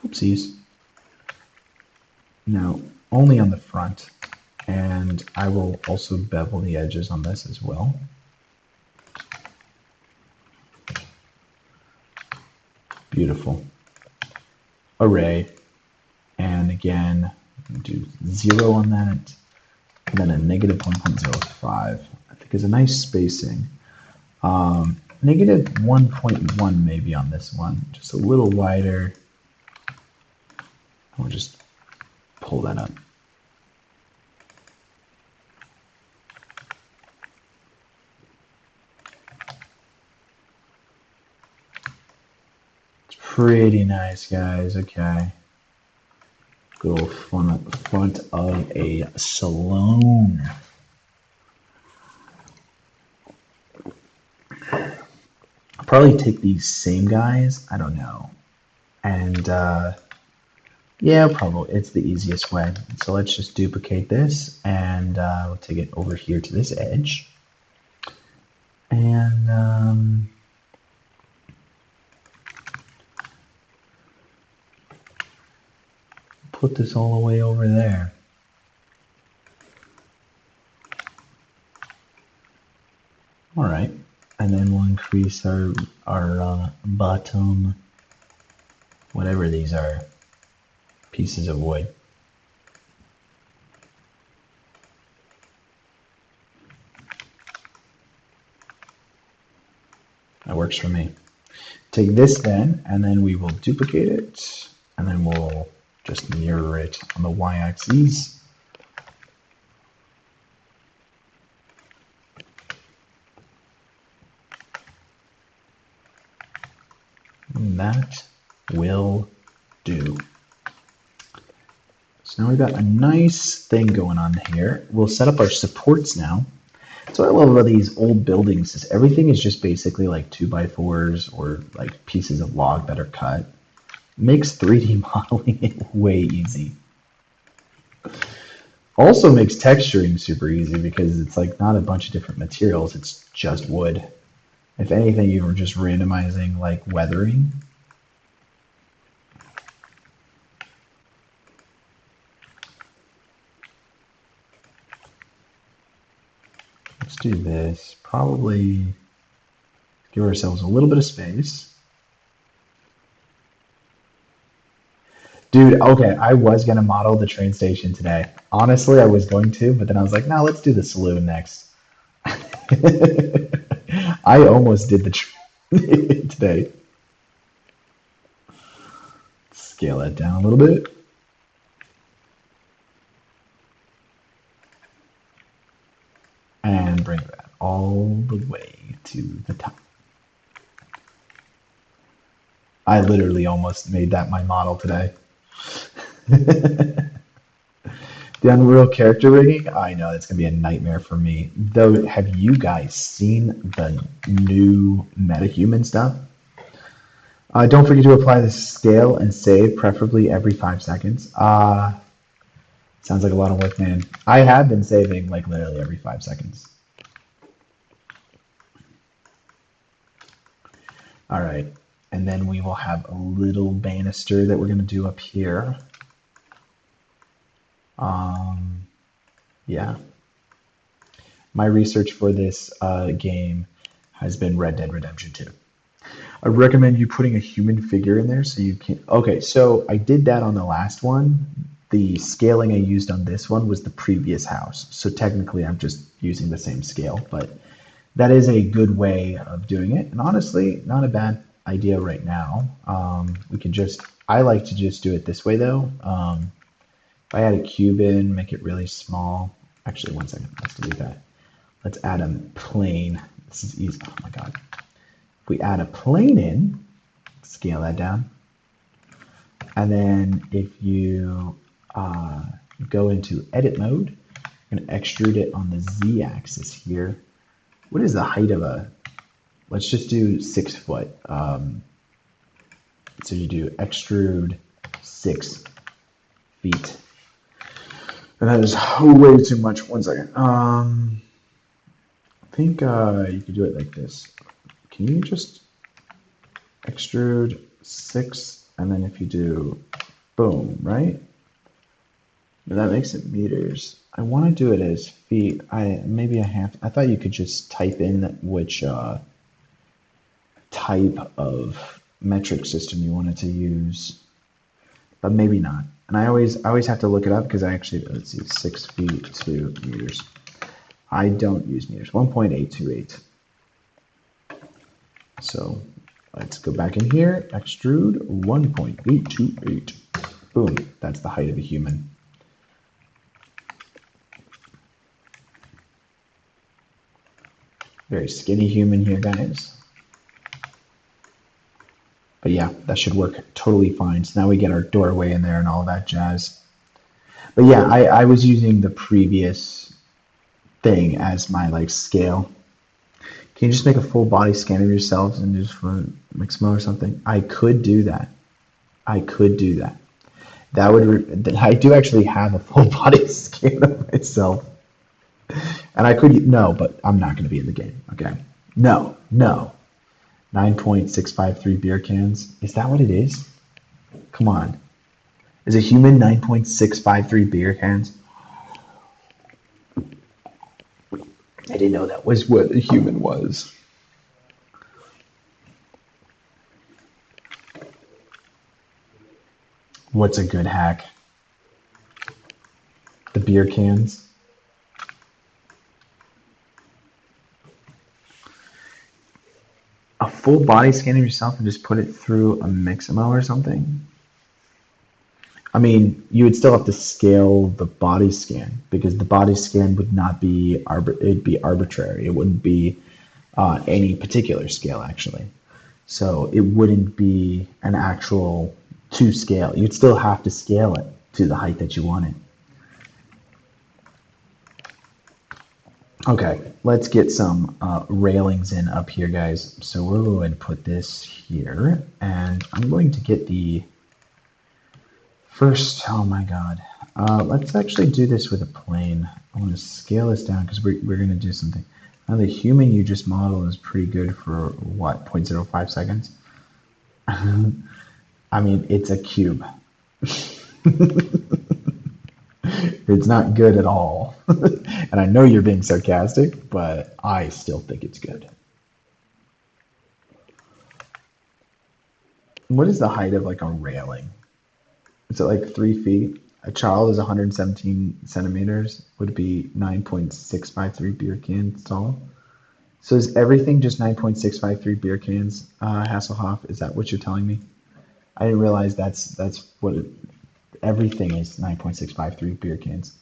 Oopsies. Now, only on the front. And I will also bevel the edges on this as well. Beautiful. Array. And again, do 0 on that. And then a negative 1.05. I think is a nice spacing. Negative 1.1 maybe on this one. Just a little wider. We'll just pull that up. It's pretty nice, guys. Okay. Go front of a saloon. I'll probably take these same guys, I don't know, and Yeah, probably. It's the easiest way. So let's just duplicate this and we'll take it over here to this edge. And put this all the way over there. All right. And then we'll increase our bottom, whatever these are, pieces of wood. That works for me. Take this then, and then we will duplicate it, and then we'll just mirror it on the y-axis. And that will do. So now we've got a nice thing going on here. We'll set up our supports now. So what I love about these old buildings is everything is just basically like 2x4s or like pieces of log that are cut. Makes 3D modeling it way easy. Also makes texturing super easy because it's like not a bunch of different materials, it's just wood. If anything, you were just randomizing like weathering. Let's do this. Probably give ourselves a little bit of space. Dude, okay, I was going to model the train station today. Honestly, I was going to, but then I was like, no, let's do the saloon next. I almost did the train today. Scale that down a little bit. And bring that all the way to the top. I literally almost made that my model today. The Unreal character rigging, I know it's going to be a nightmare for me. Though, have you guys seen the new metahuman stuff? Don't forget to apply the scale and save, preferably every 5 seconds. Sounds like a lot of work, man. I have been saving like literally every 5 seconds. All right, and then we will have a little banister that we're going to do up here. Yeah. My research for this game has been Red Dead Redemption 2. I recommend you putting a human figure in there so you can. Okay, so I did that on the last one. The scaling I used on this one was the previous house. So technically I'm just using the same scale, but that is a good way of doing it. And honestly, not a bad idea right now. We can just, I like to just do it this way though. If I add a cube in, make it really small. Actually, one second, let's delete that. Let's add a plane. This is easy. Oh my God. If we add a plane in, scale that down. And then if you go into edit mode, I'm going to extrude it on the Z axis here. What is the height of a, let's just do 6 foot. So you do extrude 6 feet. And that is way too much. One second. I think you could do it like this. Can you just extrude 6, and then if you do boom, right? That makes it meters. I want to do it as feet. I thought you could just type in which type of metric system you wanted to use, but maybe not. And I always have to look it up because I actually, let's see, 6 feet to meters. I don't use meters. 1.828. So let's go back in here. Extrude 1.828. Boom. That's the height of a human. Very skinny human here, guys. But yeah, that should work totally fine. So now we get our doorway in there and all that jazz. But yeah, I was using the previous thing as my like scale. Can you just make a full body scan of yourselves and just for Mixmo or something? I could do that. I could do that. That would I do actually have a full body scan of myself, and I could no, but I'm not going to be in the game. Okay, no, no. 9.653 beer cans. Is that what it is? Come on. Is a human 9.653 beer cans? I didn't know that was what a human was. What's a good hack? The beer cans. A full body scan of yourself and just put it through a Mixamo or something? I mean, you would still have to scale the body scan because the body scan would not be it'd be arbitrary. It wouldn't be any particular scale actually. So it wouldn't be an actual to scale. You'd still have to scale it to the height that you want it. Okay, let's get some railings in up here, guys. So we'll go ahead and put this here, and I'm going to get the first, oh my God. Let's actually do this with a plane. I want to scale this down because we're going to do something. Now the human you just modeled is pretty good for what, 0.05 seconds? I mean, it's a cube. It's not good at all. And I know you're being sarcastic, but I still think it's good. What is the height of like a railing? Is it like 3 feet? A child is 117 centimeters, would be 9.653 beer cans tall. So is everything just 9.653 beer cans, Hasselhoff? Is that what you're telling me? I didn't realize that's what everything is 9.653 beer cans.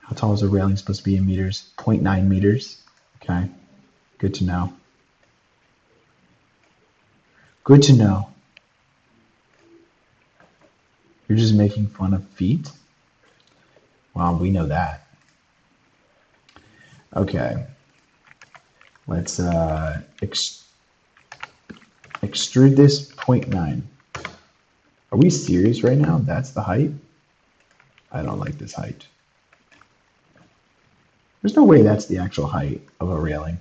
How tall is a railing supposed to be in meters? 0.9 meters. Okay, good to know. Good to know. You're just making fun of feet? Well, we know that. Okay. Let's extrude this 0.9. Are we serious right now? That's the height? I don't like this height. There's no way that's the actual height of a railing.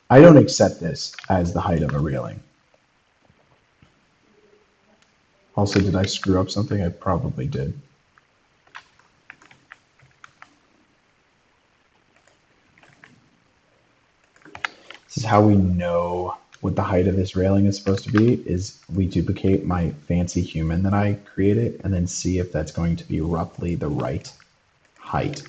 I don't accept this as the height of a railing. Also, did I screw up something? I probably did. This is how we know what the height of this railing is supposed to be, is we duplicate my fancy human that I created and then see if that's going to be roughly the right height.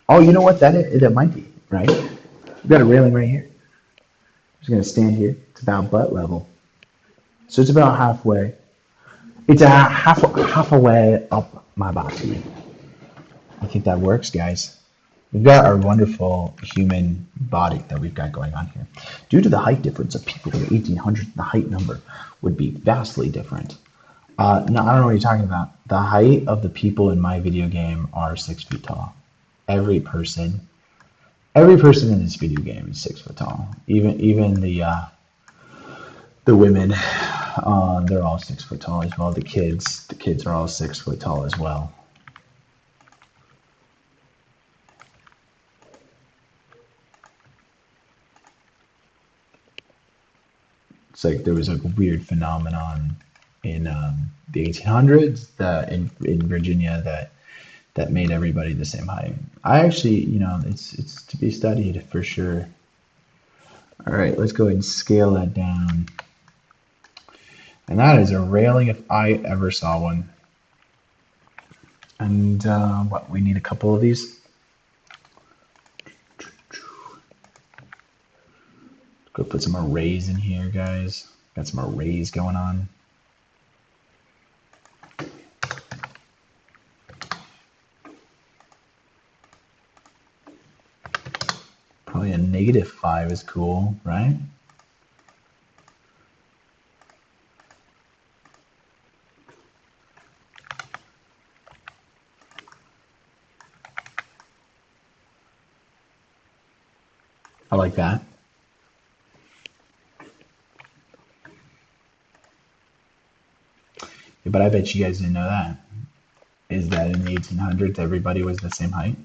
Oh, you know what? That might be, right? We've got a railing right here. I'm just going to stand here. It's about butt level. So it's about halfway. It's a halfway up my body. I think that works, guys. We've got our wonderful human body that we've got going on here. Due to the height difference of people in the 1800s, the height number would be vastly different. No, I don't know what you're talking about. The height of the people in my video game are 6 feet tall. Every person in this video game is 6 foot tall. Even the women, they're all 6 foot tall as well. The kids are all 6 foot tall as well. It's like there was a weird phenomenon in the 1800s in Virginia that made everybody the same height. I actually, it's to be studied for sure. All right, let's go ahead and scale that down. And that is a railing if I ever saw one. And what, we need a couple of these. Go put some arrays in here, guys. Got some arrays going on. Probably a -5 is cool, right? I like that. Yeah, but I bet you guys didn't know that. Is that in the 1800s everybody was the same height?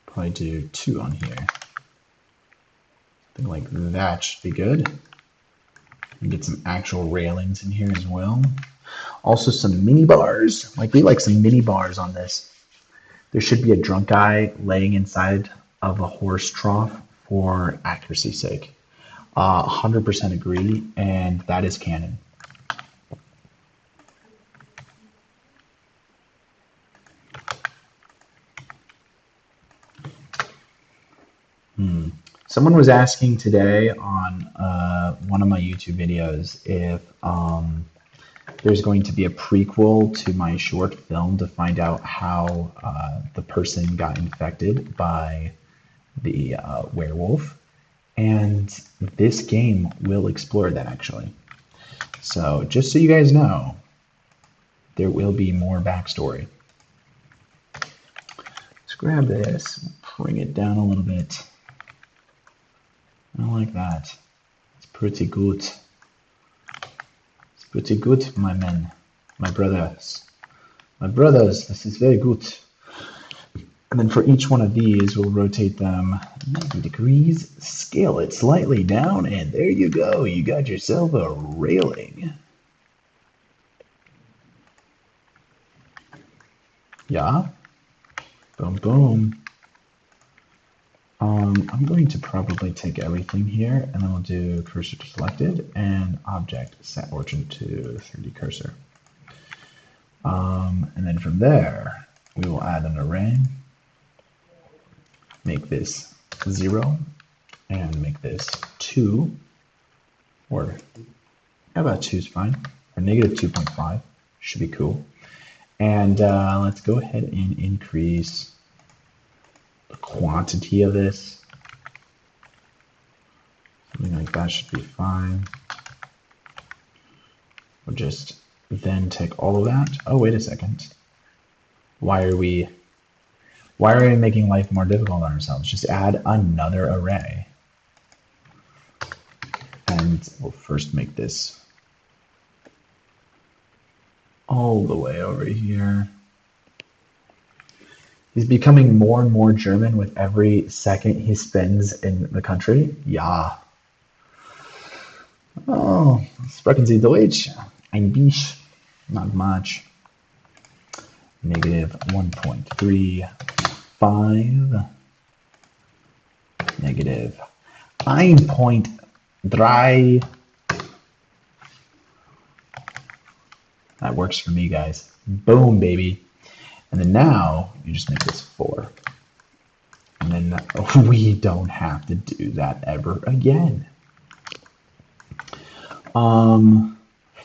Probably do 2 on here. Something like that should be good. And get some actual railings in here as well. Also some mini bars. Like, we like some mini bars on this. There should be a drunk guy laying inside of a horse trough for accuracy's sake. 100% agree, and that is canon. Someone was asking today on one of my YouTube videos if there's going to be a prequel to my short film to find out how the person got infected by the werewolf. And this game will explore that, actually. So just so you guys know, there will be more backstory. Let's grab this, bring it down a little bit. I like that. It's pretty good. It's pretty good, my men, my brothers. My brothers, this is very good. And then for each one of these, we'll rotate them 90 degrees, scale it slightly down, and there you go. You got yourself a railing. Yeah. Boom, boom. I'm going to probably take everything here, and then we'll do cursor to selected and object set origin to 3D cursor. And then from there, we will add an array, make this 0, and make this 2, or how about 2 is fine, or negative 2.5 should be cool. And let's go ahead and increase the quantity of this. Something like that should be fine. We'll just then take all of that. Oh, wait a second. Why are we making life more difficult on ourselves? Just add another array. And we'll first make this all the way over here. He's becoming more and more German with every second he spends in the country. Ja. Oh, sprechen Sie Deutsch? Ein bisschen. Not much. Negative 1.35. Negative 1.3. That works for me, guys. Boom, baby. And then now you just make this 4. And then we don't have to do that ever again.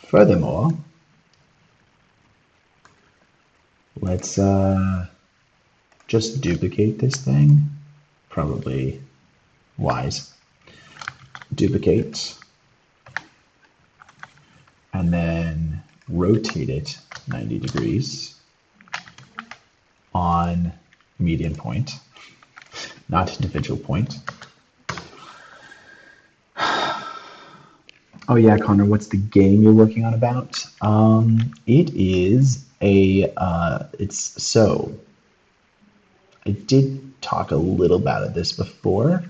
Furthermore, let's just duplicate this thing. Probably wise. Duplicate. And then rotate it 90 degrees on median point, not individual point. Oh yeah, Connor, what's the game you're working on about? It is a, I did talk a little about this before.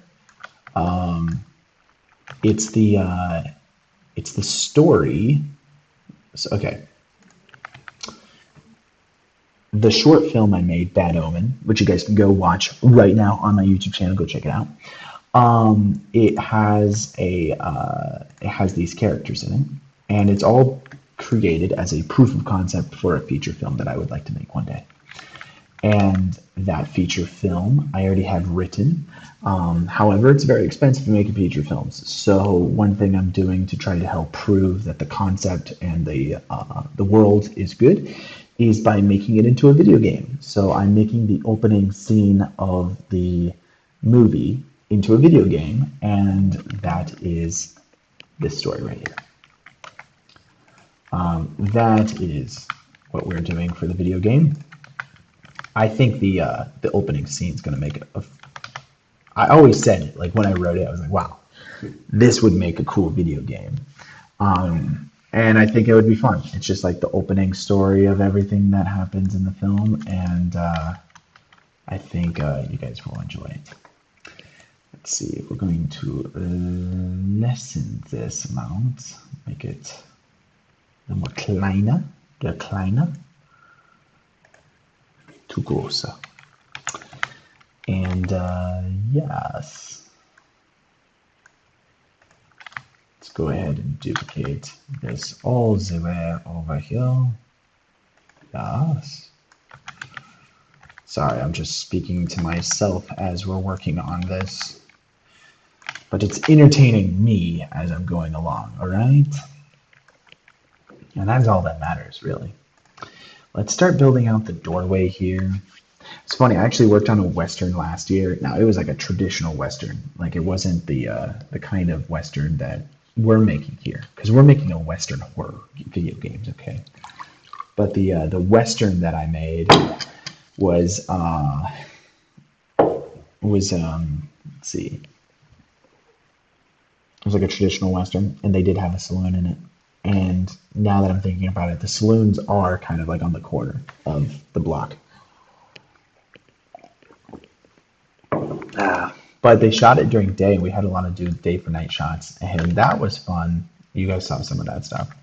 It's the story. So, okay. The short film I made, Bad Omen, which you guys can go watch right now on my YouTube channel, go check it out. It has these characters in it, and it's all created as a proof of concept for a feature film that I would like to make one day. And that feature film I already have written. However, it's very expensive to make feature films. So one thing I'm doing to try to help prove that the concept and the world is good is by making it into a video game. So I'm making the opening scene of the movie into a video game, and that is this story right here. That is what we're doing for the video game. I think the opening scene is gonna make it. I always said it, like when I wrote it, I was like, wow, this would make a cool video game. And I think it would be fun. It's just like the opening story of everything that happens in the film, and I think you guys will enjoy it. Let's see if we're going to lessen this amount, make it a little more kleiner, too großer. And yes, let's go ahead and duplicate this all the way over here. Yes. Sorry, I'm just speaking to myself as we're working on this. But it's entertaining me as I'm going along, all right? And that's all that matters, really. Let's start building out the doorway here. It's funny, I actually worked on a Western last year. Now, it was like a traditional Western. Like, it wasn't the kind of Western that we're making here. Because we're making a Western horror video games, okay? But the Western that I made was, let's see. It was like a traditional Western, and they did have a saloon in it. And now that I'm thinking about it, the saloons are kind of like on the corner of the block. But they shot it during day, and we had a lot of do day for night shots, and that was fun. You guys saw some of that stuff.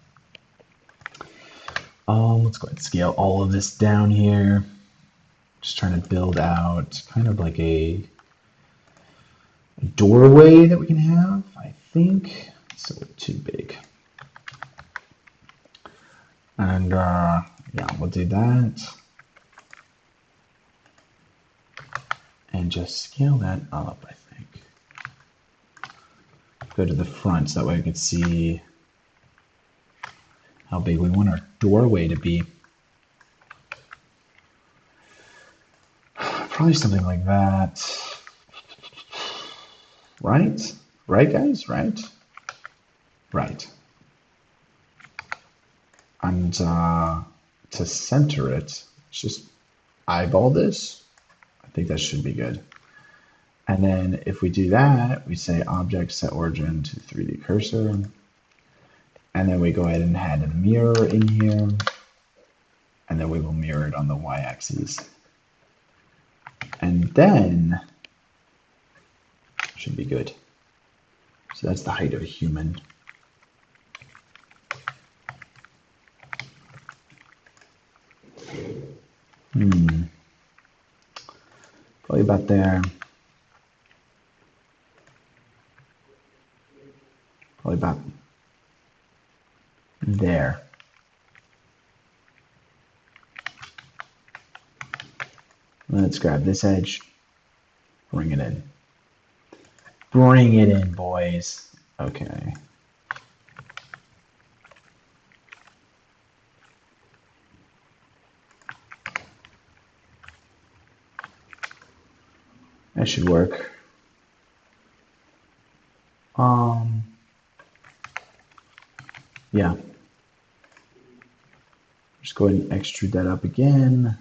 Let's go ahead and scale all of this down here. Just trying to build out kind of like a doorway that we can have, I think. It's a little too big. And yeah, we'll do that. And just scale that up, I think. Go to the front so that way we can see how big we want our doorway to be. Probably something like that. Right? Right, guys? Right? Right. And to center it, let's just eyeball this. I think that should be good. And then if we do that, we say object set origin to 3D cursor. And then we go ahead and add a mirror in here. And then we will mirror it on the y-axis. And then should be good. So that's the height of a human. Probably about there. Probably about there. Let's grab this edge, bring it in. Bring it in, boys. Okay. That should work. Yeah. Just go ahead and extrude that up again.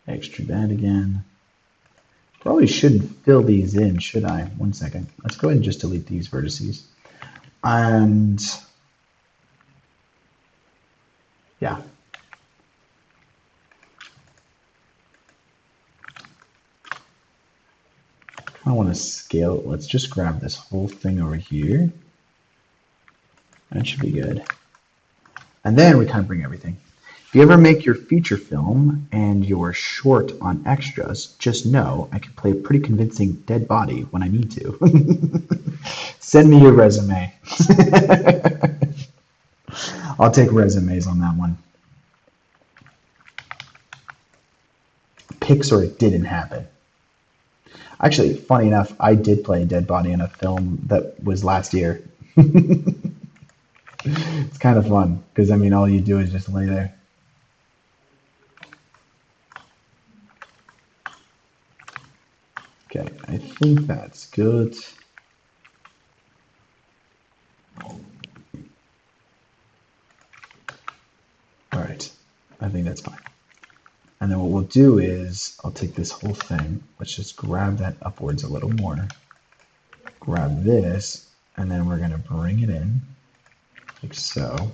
Extrude that again. Probably shouldn't fill these in, should I? 1 second. Let's go ahead and just delete these vertices. And yeah. I want to scale it. Let's just grab this whole thing over here. That should be good. And then we kind of bring everything. If you ever make your feature film and you're short on extras, just know I can play a pretty convincing dead body when I need to. Send me your resume. I'll take resumes on that one. Pixar, it didn't happen. Actually, funny enough, I did play a dead body in a film that was last year. It's kind of fun, because I mean, all you do is just lay there. Okay, I think that's good. All right, I think that's fine. And then what we'll do is I'll take this whole thing. Let's just grab that upwards a little more. Grab this, and then we're going to bring it in like so.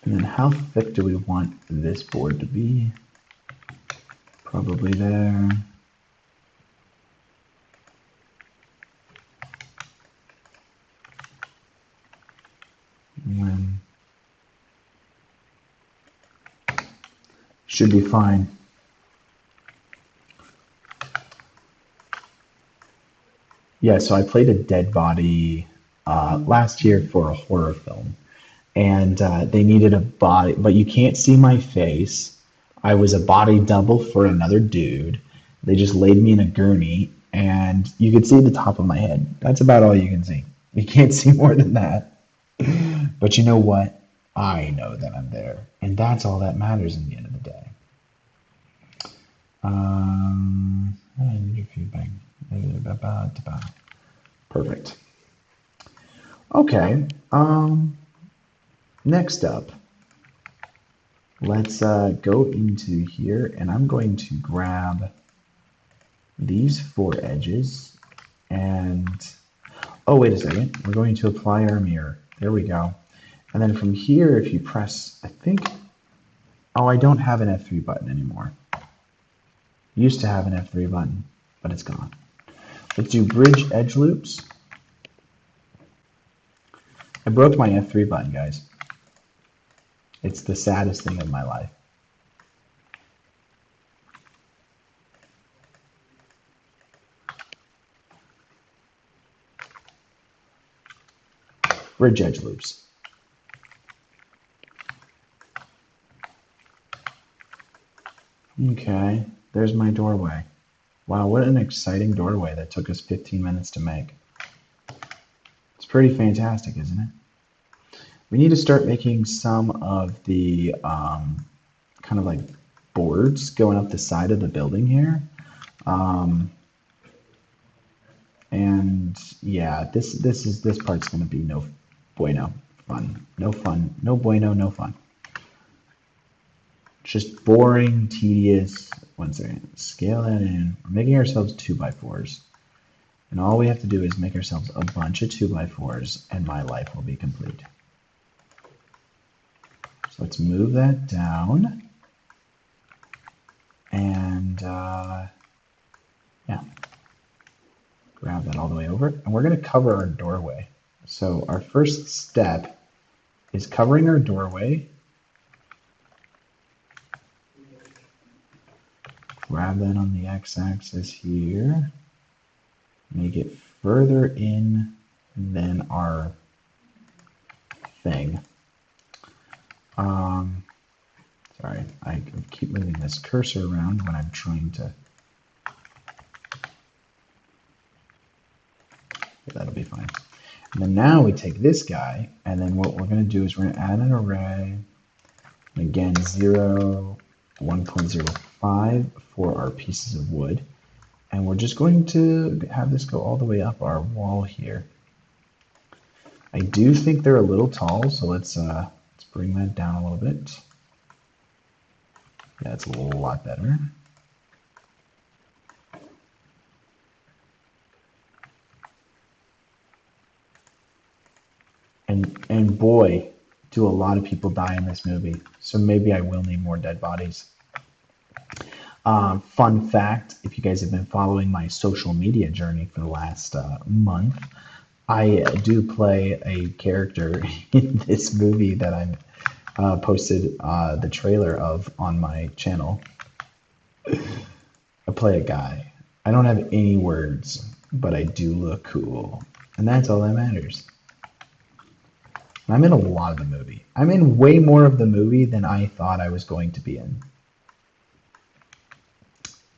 And then how thick do we want this board to be? Probably there. And then should be fine. Yeah, so I played a dead body last year for a horror film. And they needed a body, but you can't see my face. I was a body double for another dude. They just laid me in a gurney, and you could see the top of my head. That's about all you can see. You can't see more than that. But you know what? I know that I'm there, and that's all that matters in the end of the day. I need your feedback. Perfect. Okay. Next up, let's go into here, and I'm going to grab these 4 edges, and oh, wait a second, we're going to apply our mirror. There we go. And then from here, if you press, I think, oh, I don't have an F3 button anymore. Used to have an F3 button, but it's gone. Let's do bridge edge loops. I broke my F3 button, guys. It's the saddest thing of my life. Bridge edge loops. Okay, there's my doorway. Wow, what an exciting doorway that took us 15 minutes to make. It's pretty fantastic, isn't it? We need to start making some of the kind of like boards going up the side of the building here. And yeah, this part's going to be no bueno fun. No fun. No bueno, no fun. Just boring, tedious. One second. Scale that in. We're making ourselves 2x4s. And all we have to do is make ourselves a bunch of 2x4s, and my life will be complete. So let's move that down. And yeah, grab that all the way over. And we're going to cover our doorway. So our first step is covering our doorway. Grab that on the x-axis here. Make it further in than our thing. Sorry, I keep moving this cursor around when I'm trying to. That'll be fine. And then now we take this guy, and then what we're going to do is we're going to add an array. And again, 0, 1.05 for our pieces of wood. And we're just going to have this go all the way up our wall here. I do think they're a little tall, so let's bring that down a little bit. Yeah, it's a lot better. And boy, do a lot of people die in this movie. So maybe I will need more dead bodies. Fun fact, if you guys have been following my social media journey for the last month, I do play a character in this movie that I posted the trailer of on my channel. I play a guy. I don't have any words, but I do look cool. And that's all that matters. And I'm in a lot of the movie. I'm in way more of the movie than I thought I was going to be in.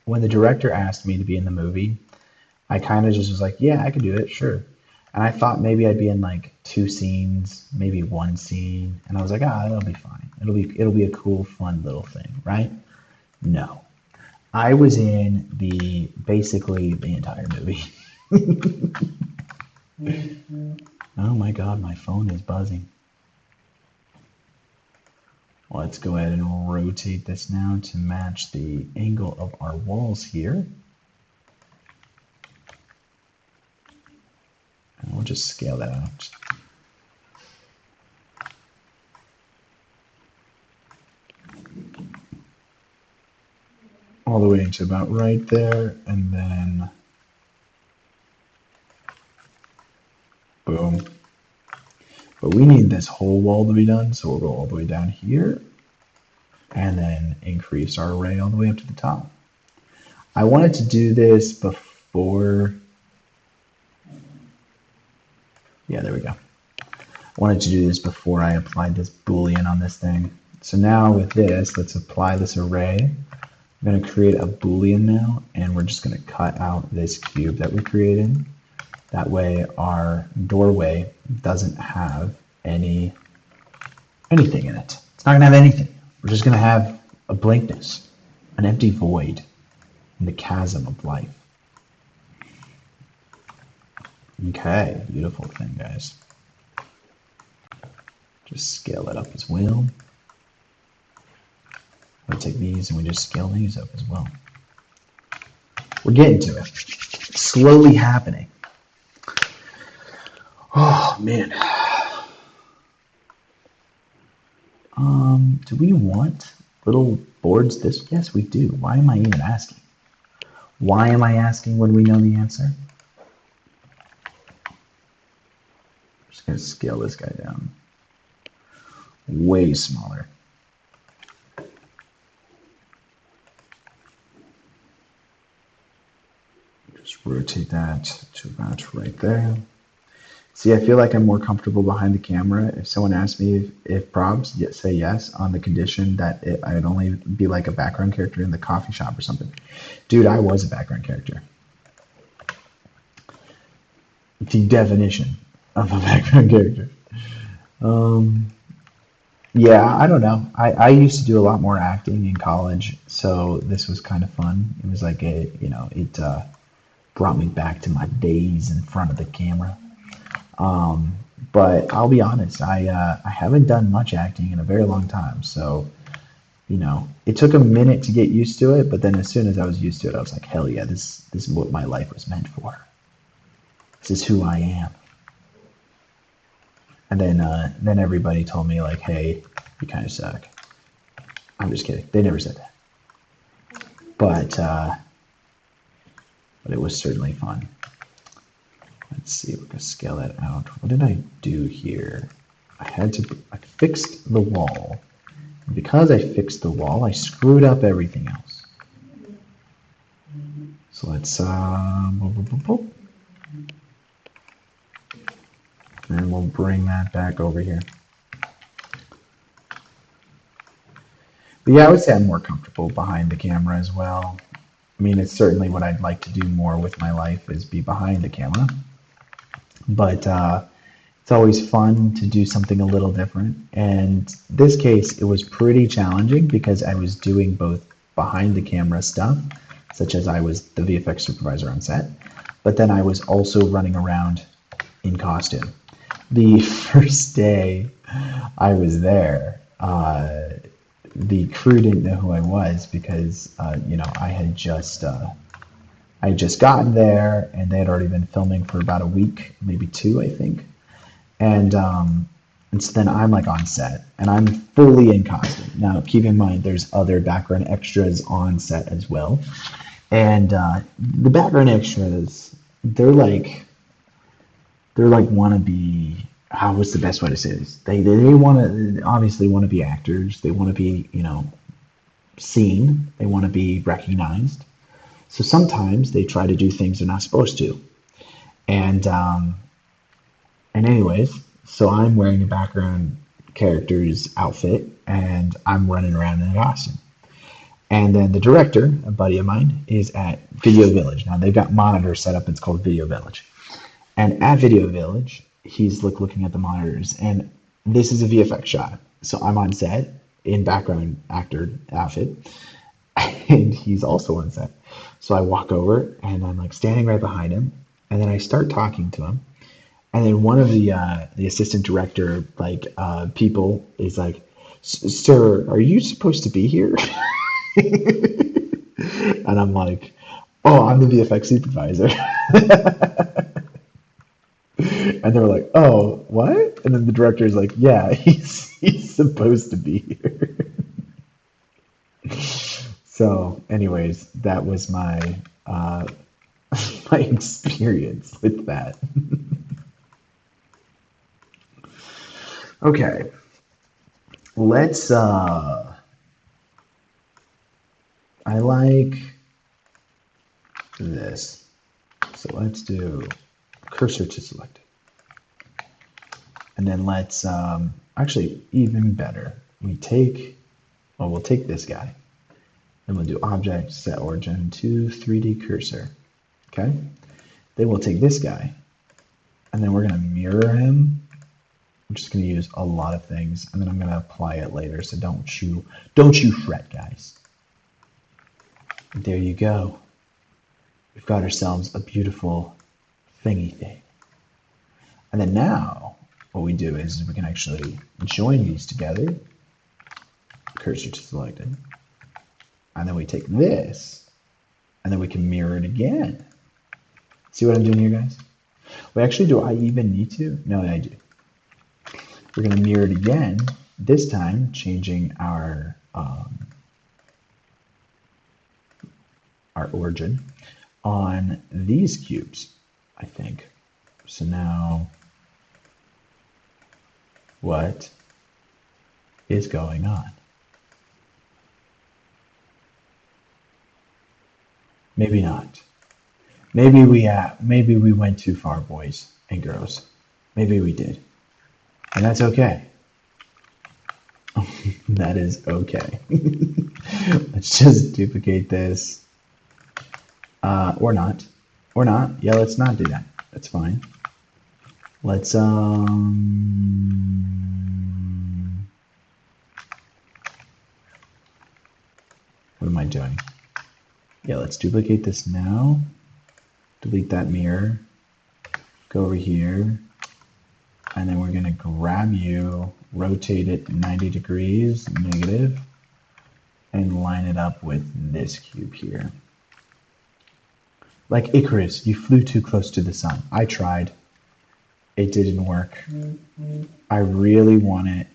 When the director asked me to be in the movie, I kind of just was like, yeah, I could do it, sure. And I thought maybe I'd be in like 2 scenes, maybe 1 scene, and I was like, it'll be fine. It'll be a cool, fun little thing, right? No. I was in basically the entire movie. Oh my God, my phone is buzzing. Let's go ahead and rotate this now to match the angle of our walls here. And we'll just scale that out. All the way to about right there, and then boom. But we need this whole wall to be done, so we'll go all the way down here and then increase our array all the way up to the top. I wanted to do this before, yeah, there we go. I wanted to do this before I applied this Boolean on this thing. So now with this, let's apply this array. I'm going to create a Boolean now, and we're just going to cut out this cube that we created. That way our doorway doesn't have anything in it. It's not going to have anything. We're just going to have a blankness, an empty void in the chasm of life. Okay, beautiful thing, guys. Just scale that up as well. We'll take these and we just scale these up as well. We're getting to it. It's slowly happening. Oh, man. Do we want little boards this? Yes, we do. Why am I even asking? Why am I asking when we know the answer? I'm just going to scale this guy down. Way smaller. Just rotate that to about right there. See, I feel like I'm more comfortable behind the camera. If someone asks me if probs, say yes on the condition that I would only be like a background character in the coffee shop or something. Dude, I was a background character. The definition of a background character. Yeah, I don't know. I used to do a lot more acting in college, so this was kind of fun. It was like it brought me back to my days in front of the camera. But I'll be honest, I haven't done much acting in a very long time, so it took a minute to get used to it, but then as soon as I was used to it, I was like, hell yeah, this is what my life was meant for. This is who I am. And then everybody told me like, hey, you kind of suck. I'm just kidding. They never said that. But it was certainly fun. Let's see, we're gonna scale that out. What did I do here? I fixed the wall. And because I fixed the wall, I screwed up everything else. So let's and we'll bring that back over here. But yeah, I would say I'm more comfortable behind the camera as well. I mean, it's certainly what I'd like to do more with my life is be behind the camera. But it's always fun to do something a little different. And this case, it was pretty challenging because I was doing both behind the camera stuff, such as I was the VFX supervisor on set, but then I was also running around in costume. The first day I was there, the crew didn't know who I was because I had just gotten there and they had already been filming for about a week, maybe two, I think. And so then I'm like on set and I'm fully in costume. Now keep in mind there's other background extras on set as well. And the background extras, they're like wannabe. What's the best way to say this? They obviously want to be actors. They want to be seen. They want to be recognized. So sometimes they try to do things they're not supposed to. And anyways, so I'm wearing a background character's outfit and I'm running around in a costume. And then the director, a buddy of mine, is at Video Village. Now they've got monitors set up. It's called Video Village. And at Video Village, he's looking at the monitors. And this is a VFX shot. So I'm on set in background actor outfit. And he's also on set. So I walk over and I'm like standing right behind him. And then I start talking to him. And then one of the assistant director people is like, Sir, are you supposed to be here? And I'm like, oh, I'm the VFX supervisor. And they're like, oh, what? And then the director's like, yeah, he's supposed to be here. So, anyways, that was my uh, my experience with that. Okay, let's. I like this. So let's do cursor to selected, and then let's actually even better. We take. Well, we'll take this guy. Then we'll do object set origin to 3D cursor. Okay. Then we'll take this guy, and then we're going to mirror him. I'm just going to use a lot of things, and then I'm going to apply it later. So don't you fret, guys. There you go. We've got ourselves a beautiful thingy thing. And then now, what we do is we can actually join these together. Cursor to selected. And then we take this, and then we can mirror it again. See what I'm doing here, guys? Wait, actually, do I even need to? No, I do. We're going to mirror it again, this time changing our origin on these cubes, I think. So now, what is going on? Maybe not. Maybe we went too far, boys and girls. Maybe we did. And that's okay. That is okay. Let's just duplicate this. Or not. Or not. Yeah, let's not do that. That's fine. Let's what am I doing? Yeah, let's duplicate this now. Delete that mirror. Go over here. And then we're going to grab you, rotate it 90 degrees, negative, and line it up with this cube here. Like Icarus, you flew too close to the sun. I tried. It didn't work. I really wanted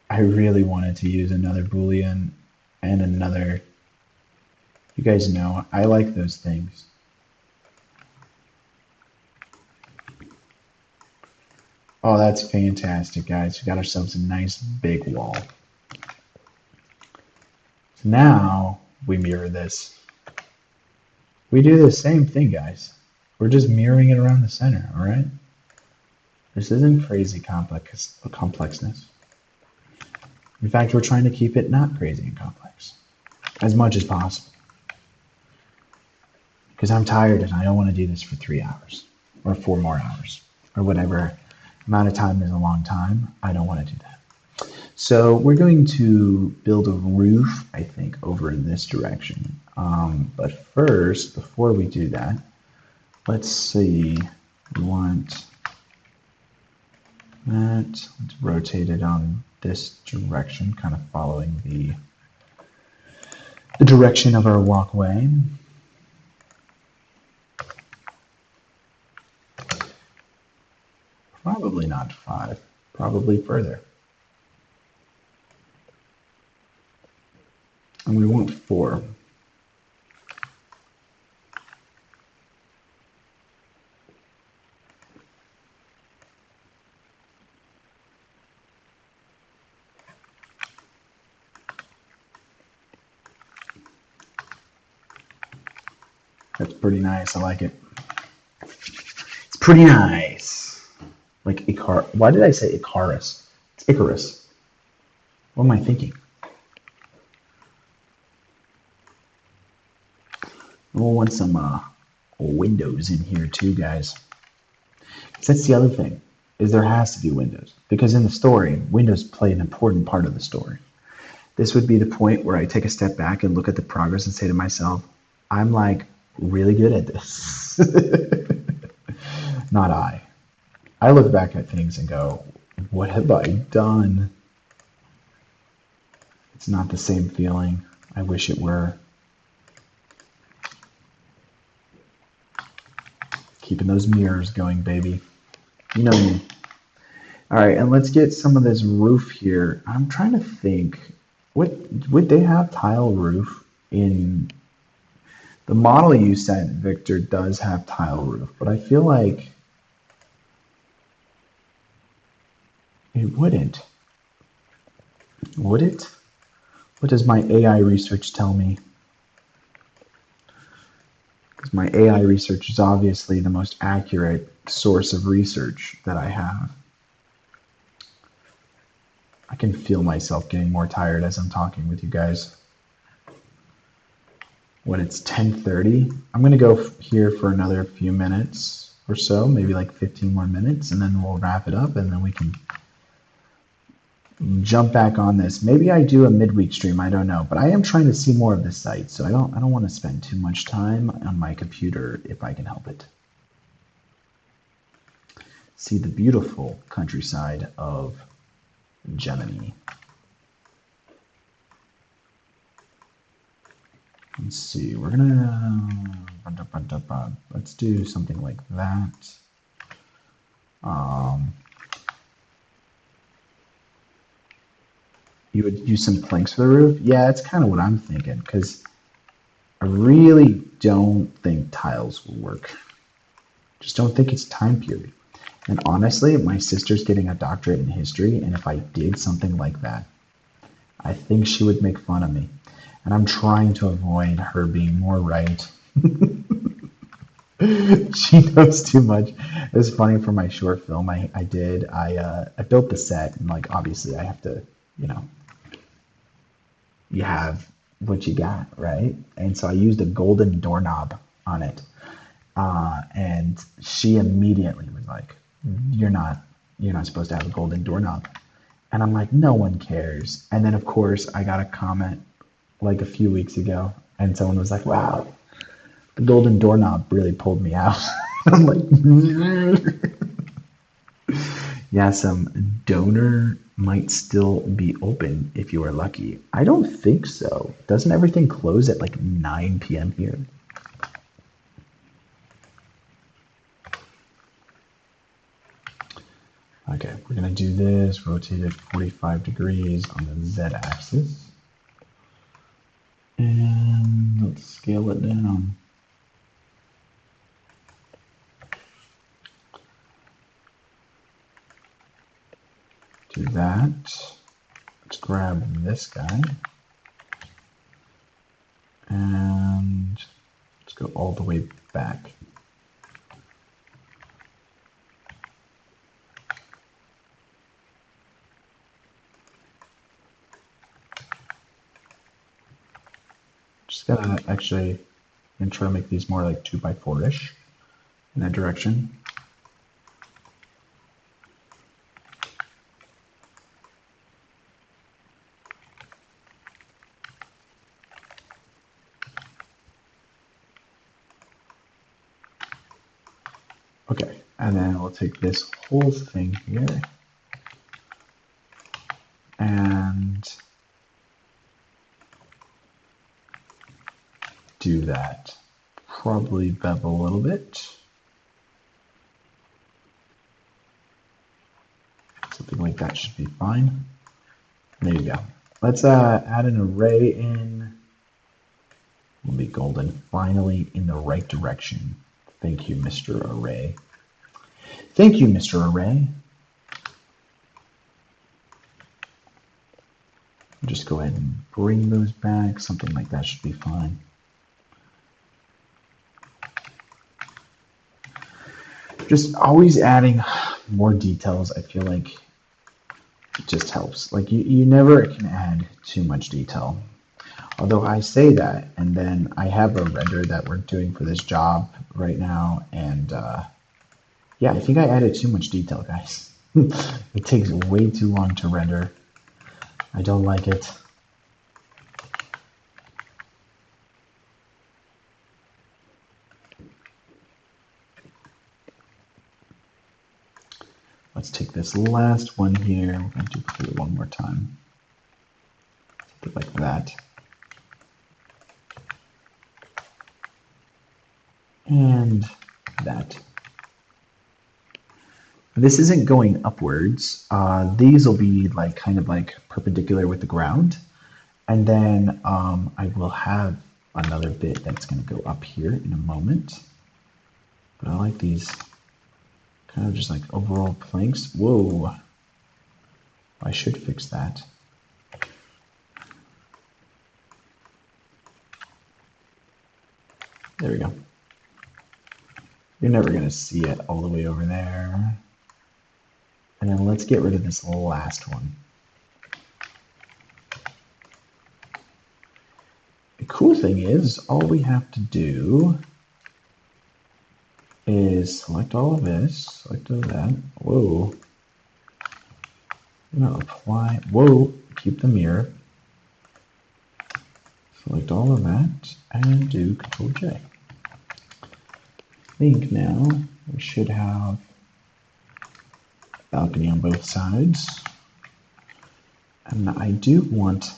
to use another Boolean and another. You guys know, I like those things. Oh, that's fantastic, guys. We got ourselves a nice big wall. So now we mirror this. We do the same thing, guys. We're just mirroring it around the center, all right? This isn't crazy complexness. In fact, we're trying to keep it not crazy and complex as much as possible. Because I'm tired and I don't want to do this for 3 hours or 4 more hours or whatever amount of time is a long time. I don't want to do that. So we're going to build a roof, I think, over in this direction. But first, before we do that, let's see. We want that. Let's rotate it on this direction, kind of following the direction of our walkway. Probably not 5, probably further. And we want 4. That's pretty nice. I like it. It's pretty nice. Like Icar. Why did I say Icarus? It's Icarus. What am I thinking? We'll want some windows in here too, guys. That's the other thing, is there has to be windows. Because in the story, windows play an important part of the story. This would be the point where I take a step back and look at the progress and say to myself, I'm like really good at this. Not I. I look back at things and go, what have I done? It's not the same feeling. I wish it were. Keeping those mirrors going, baby. You know me. All right, and let's get some of this roof here. I'm trying to think. What would they have tile roof in the model you sent, Victor, does have tile roof, but I feel like it wouldn't. Would it? What does my AI research tell me? Because my AI research is obviously the most accurate source of research that I have. I can feel myself getting more tired as I'm talking with you guys. When it's 10:30, I'm going to go here for another few minutes or so, maybe like 15 more minutes, and then we'll wrap it up, and then we can jump back on this. Maybe I do a midweek stream, I don't know, but I am trying to see more of this site, so I don't want to spend too much time on my computer if I can help it. See the beautiful countryside of Gemini. Let's see, we're gonna, let's do something like that. You would use some planks for the roof? Yeah, it's kind of what I'm thinking, because I really don't think tiles will work. Just don't think it's time period. And honestly, my sister's getting a doctorate in history, and if I did something like that, I think she would make fun of me. And I'm trying to avoid her being more right. She knows too much. It was funny for my short film I did. I built the set, and like obviously I have to, you know, you have what you got, right? And so I used a golden doorknob on it. And she immediately was like, you're not supposed to have a golden doorknob. And I'm like, no one cares. And then of course I got a comment like a few weeks ago, and someone was like, wow, the golden doorknob really pulled me out. I'm like, yeah, some donor might still be open if you are lucky. I don't think so. Doesn't everything close at like 9 p.m. here? Okay, we're gonna do this, rotate it 45 degrees on the Z-axis. And let's scale it down. Do that. Let's grab this guy. And let's go all the way back. Just gotta actually, I'm try to make these more like 2x4-ish in that direction. Okay, and then we'll take this whole thing here and do that. Probably bevel a little bit. Something like that should be fine. There you go. Let's add an array in. Will be golden. Finally in the right direction. Thank you, Mr. Array. Thank you, Mr. Array. Just go ahead and bring those back. Something like that should be fine. Just always adding more details, I feel like it just helps. Like you never can add too much detail. Although I say that, and then I have a render that we're doing for this job right now, and yeah, I think I added too much detail, guys. It takes way too long to render. I don't like it. Let's take this last one here. We're going to duplicate it one more time. like that. And that. This isn't going upwards. These will be like kind of like perpendicular with the ground. And then I will have another bit that's going to go up here in a moment. But I like these kind of just like overall planks. Whoa. I should fix that. There we go. You're never going to see it all the way over there. And then let's get rid of this last one. The cool thing is, all we have to do is select all of this, select all of that. Whoa. I'm gonna apply, whoa, keep the mirror. Select all of that and do Control J. I think now we should have a balcony on both sides. And I do want,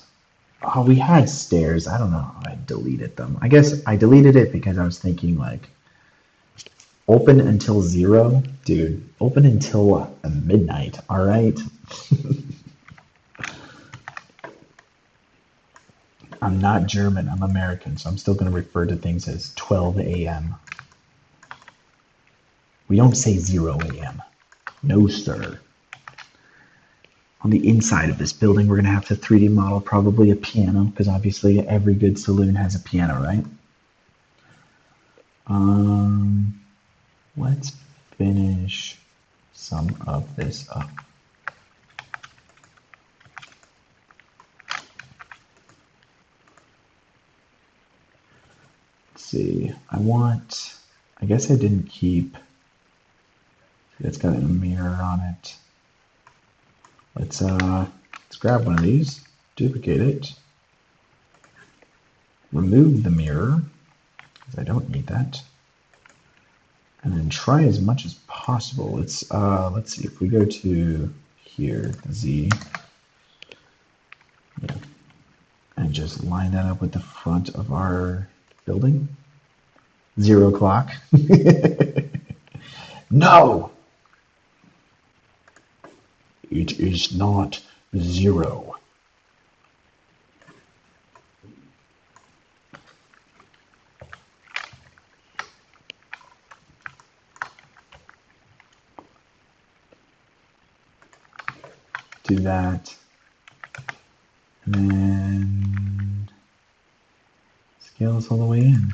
oh, we had stairs. I don't know how I deleted them. I guess I deleted it because I was thinking like, open until 0? Dude, open until midnight, all right? I'm not German, I'm American, so I'm still going to refer to things as 12 a.m. We don't say 0 a.m. No, sir. On the inside of this building, we're going to have to 3D model probably a piano, because obviously every good saloon has a piano, right? Let's finish some of this up. Let's see, I guess I didn't keep, it's got a mirror on it. Let's grab one of these, duplicate it, remove the mirror, because I don't need that, and then try as much as possible. Let's see, if we go to here, Z, yeah, and just line that up with the front of our building. 0 o'clock. No! It is not 0. Do that. And then scale this all the way in.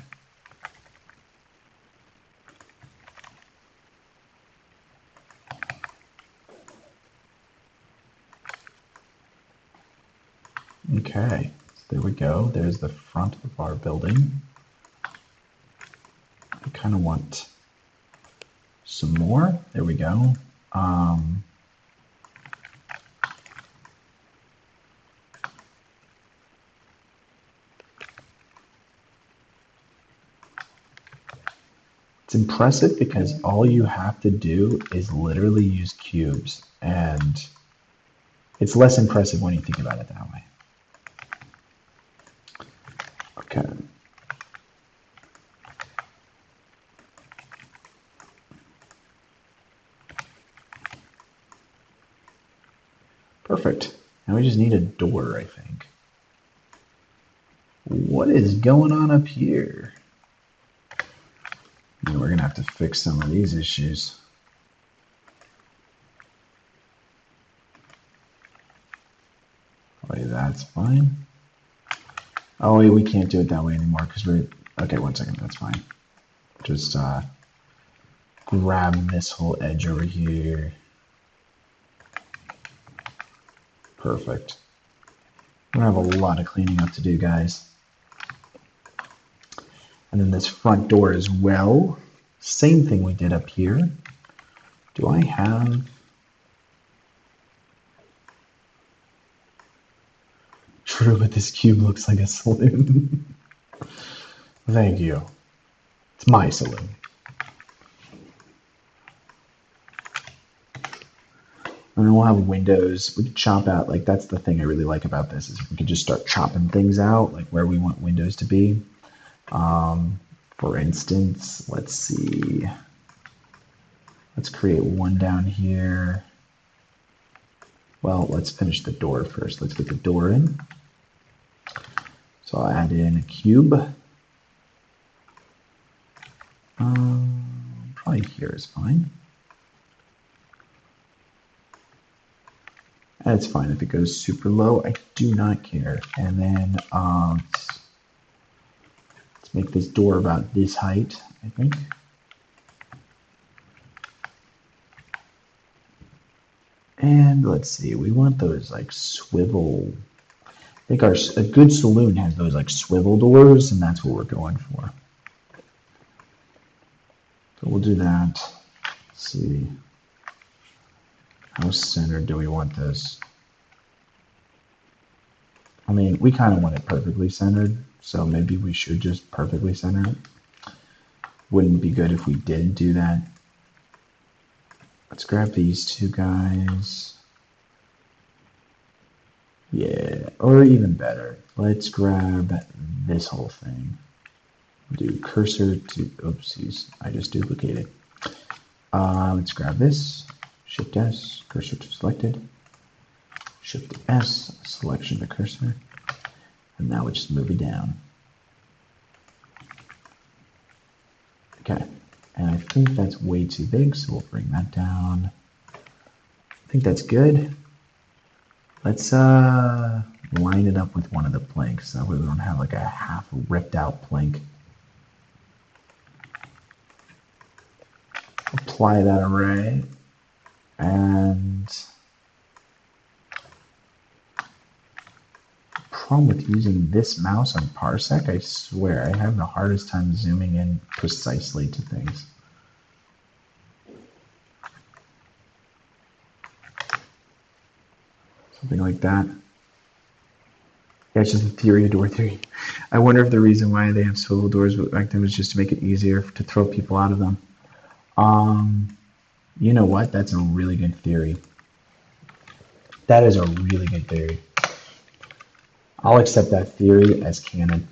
Okay, so there we go. There's the front of our building. I kind of want some more. There we go. It's impressive because all you have to do is literally use cubes, and it's less impressive when you think about it that way. Okay. Perfect. Now we just need a door, I think. What is going on up here? And we're going to have to fix some of these issues. Wait, that's fine. Oh, wait, we can't do it that way anymore because we're... Okay, 1 second, that's fine. Just grab this whole edge over here. Perfect. We're going to have a lot of cleaning up to do, guys. And then this front door as well. Same thing we did up here. Do I have... True, but this cube looks like a saloon. Thank you. It's my saloon. And then we'll have windows. We could chop out, like that's the thing I really like about this is we could just start chopping things out, like where we want windows to be. For instance, let's see. Let's create one down here. Well, let's finish the door first. Let's get the door in. So I'll add in a cube. Probably here is fine. That's fine if it goes super low. I do not care. And then let's make this door about this height, I think. And let's see, we want those like swivel. I think a good saloon has those like swivel doors, and that's what we're going for. So we'll do that. Let's see. How centered do we want this? I mean, we kind of want it perfectly centered, so maybe we should just perfectly center it. Wouldn't be good if we didn't do that. Let's grab these two guys. Yeah, or even better, let's grab this whole thing. Do cursor to, oopsies, I just duplicated. Let's grab this, Shift S, cursor to selected, Shift S, selection to cursor, and now we just move it down. Okay, and I think that's way too big, so we'll bring that down. I think that's good. Let's line it up with one of the planks, that way we don't have like a half ripped out plank. Apply that array, and problem with using this mouse on Parsec, I swear I have the hardest time zooming in precisely to things. Something like that. Yeah, it's just a theory, door theory. I wonder if the reason why they have swivel doors back then was just to make it easier to throw people out of them. You know what? That's a really good theory. That is a really good theory. I'll accept that theory as canon.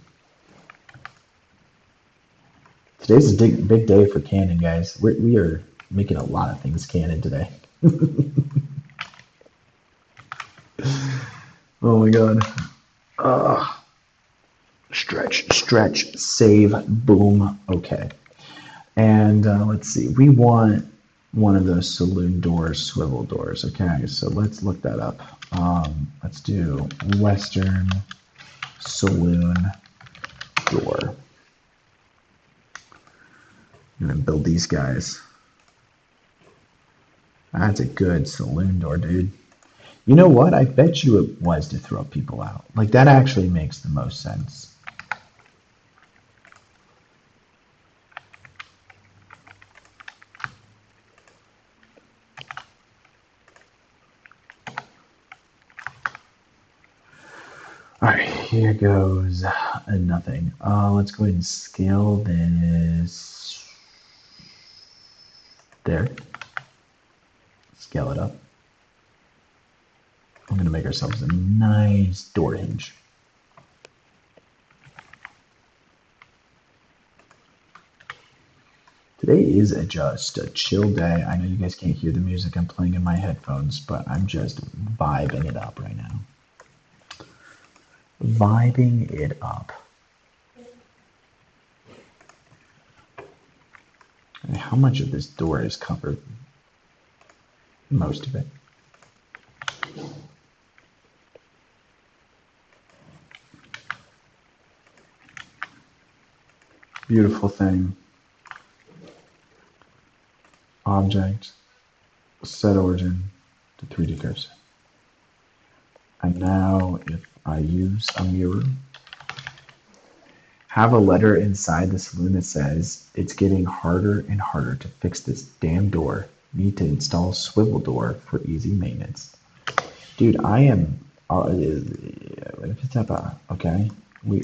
Today's a big day for canon, guys. We are making a lot of things canon today. Oh my god. Stretch, save, boom. Okay. And let's see, we want one of those saloon doors, swivel doors. Okay, so let's look that up. Let's do Western saloon door. I'm gonna build these guys. That's a good saloon door, dude. You know what? I bet you it was to throw people out. Like, that actually makes the most sense. All right, here goes nothing. Let's go ahead and scale this. There. Scale it up. I'm going to make ourselves a nice door hinge. Today is just a chill day. I know you guys can't hear the music I'm playing in my headphones, but I'm just vibing it up right now. Vibing it up. And how much of this door is covered? Most of it. Beautiful thing. Object, set origin to 3D cursor. And now if I use a mirror, have a letter inside the saloon that says, it's getting harder and harder to fix this damn door. Need to install swivel door for easy maintenance. Dude, I am, okay, we,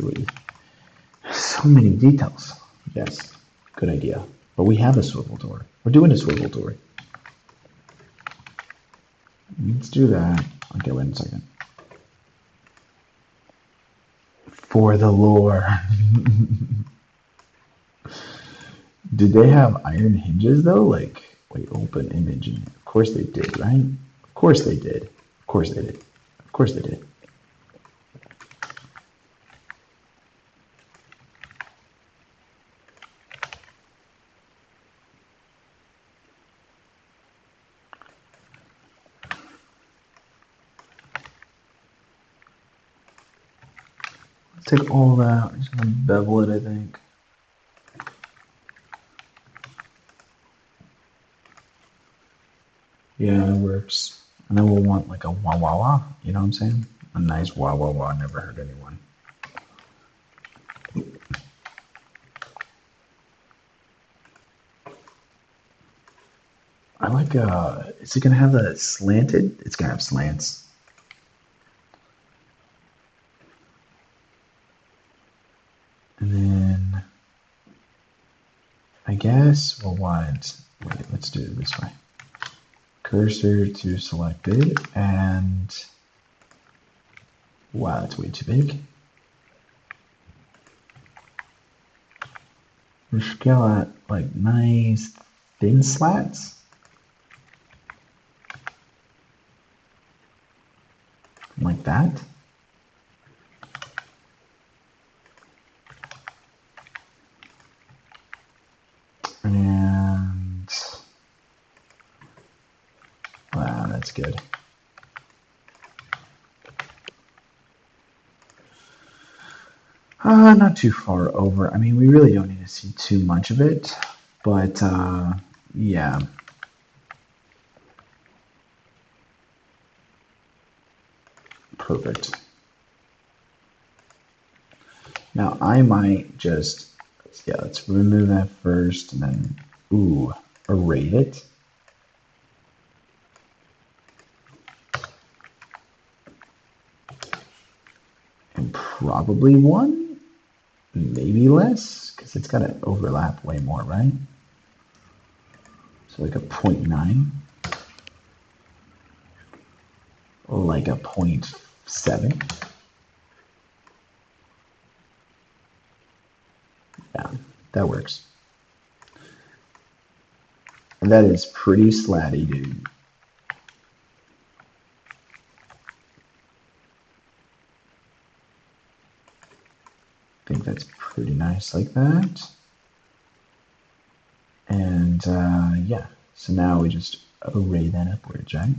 so many details. Yes, good idea. But we have a swivel door. We're doing a swivel door. Let's do that. Okay, wait a second. For the lore. Did they have iron hinges though? Like, wait, open image. Of course they did, right? Of course they did. Of course they did. Of course they did. Take all that. I'm just gonna bevel it, I think. Yeah, it works. And then we'll want like a wah wah wah. You know what I'm saying? A nice wah wah wah. Never hurt anyone. I like is it gonna have a slanted? It's gonna have slants. And then I guess we'll want, wait, let's do it this way. Cursor to selected, and wow, that's way too big. We should go at like nice thin slats. Like that. And wow, that's good. Not too far over. I mean, we really don't need to see too much of it, but yeah. Perfect. Now I might just, yeah, let's remove that first and then, ooh, array it. And probably one, maybe less, because it's got to overlap way more, right? So like a 0.9, or like a 0.7. Yeah, that works. And that is pretty slatty, dude. I think that's pretty nice like that. And yeah, so now we just array that upwards, right?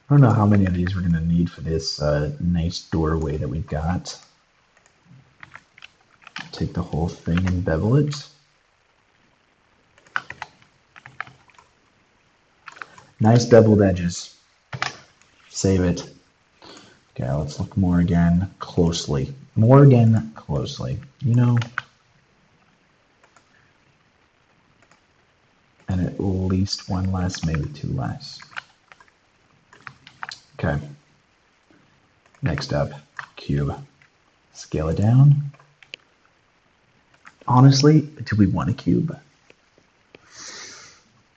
I don't know how many of these we're going to need for this nice doorway that we've got. Take the whole thing and bevel it. Nice beveled edges. Save it. Okay, let's look more again closely. More again closely. You know, and at least one less, maybe two less. Okay. Next up, cube. Scale it down. Honestly, do we want a cube?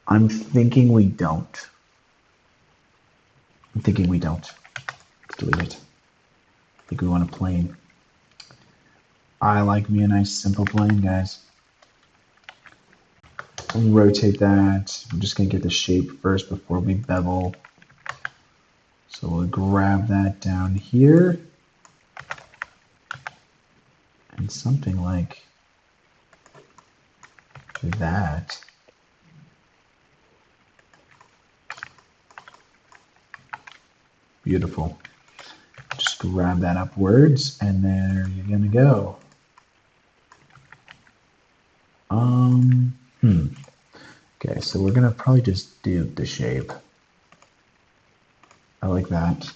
I'm thinking we don't. I'm thinking we don't. Let's delete it. I think we want a plane. I like me a nice simple plane, guys. We'll rotate that. I'm just gonna get the shape first before we bevel. So we'll grab that down here. And something like that. Beautiful. Just grab that upwards, and there you're gonna go. Okay, so we're gonna probably just do the shape. I like that.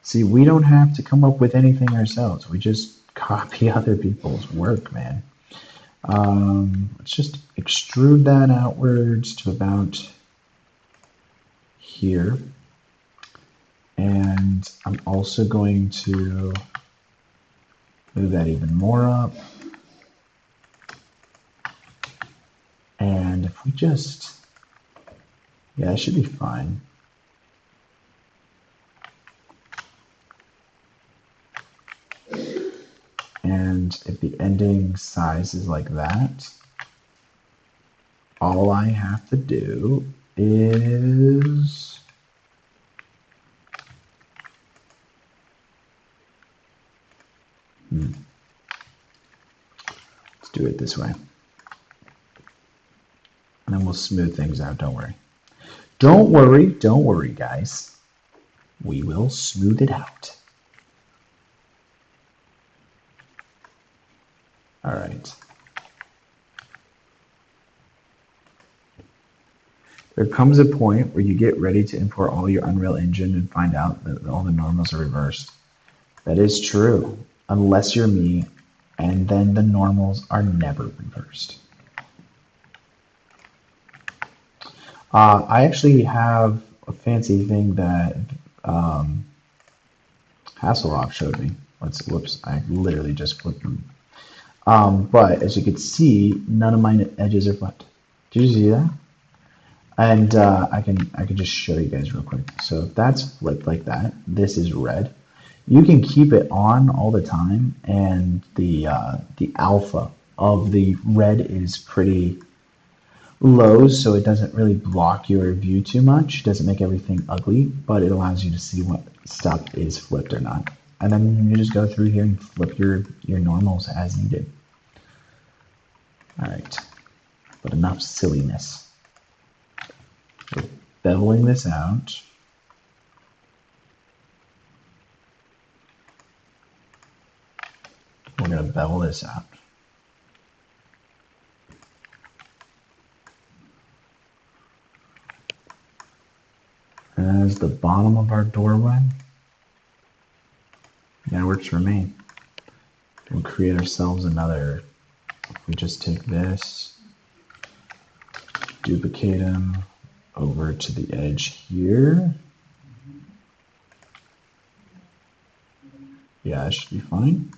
See, we don't have to come up with anything ourselves. We just copy other people's work, man. Let's just extrude that outwards to about here. And I'm also going to move that even more up. And if we just, yeah, it should be fine. And if the ending size is like that, all I have to do is let's do it this way. And then we'll smooth things out, don't worry. Don't worry, guys. We will smooth it out. All right. There comes a point where you get ready to import all your Unreal Engine and find out that all the normals are reversed. That is true, unless you're me, and then the normals are never reversed. I actually have a fancy thing that Hasselhoff showed me. Whoops, I literally just flipped them. But as you can see, none of my edges are flipped. Did you see that? And I can just show you guys real quick. So if that's flipped like that, this is red. You can keep it on all the time, and the alpha of the red is pretty low, so it doesn't really block your view too much. It doesn't make everything ugly, but it allows you to see what stuff is flipped or not. And then you just go through here and flip your normals as needed. All right, but enough silliness. We're beveling this out. We're going to bevel this out. As the bottom of our doorway. That works for me. We'll create ourselves another. We just take this, duplicate them over to the edge here. Yeah, that should be fine.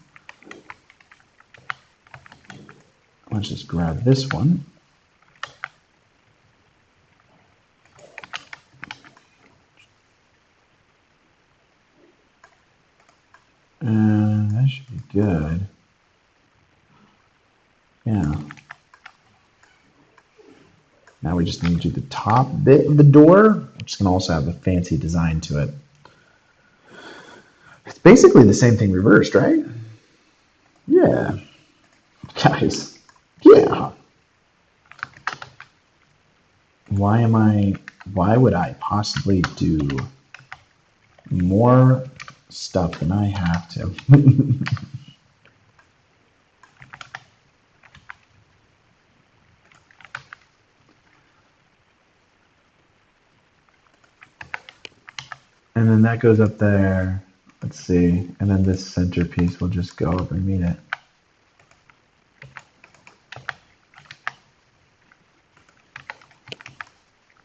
Let's just grab this one. And that should be good. Yeah. Now we just need to do the top bit of the door, which is going to also have a fancy design to it. It's basically the same thing reversed, right? Yeah. Guys, yeah. Why would I possibly do more stuff than I have to? And then that goes up there. Let's see. And then this centerpiece will just go up and meet it.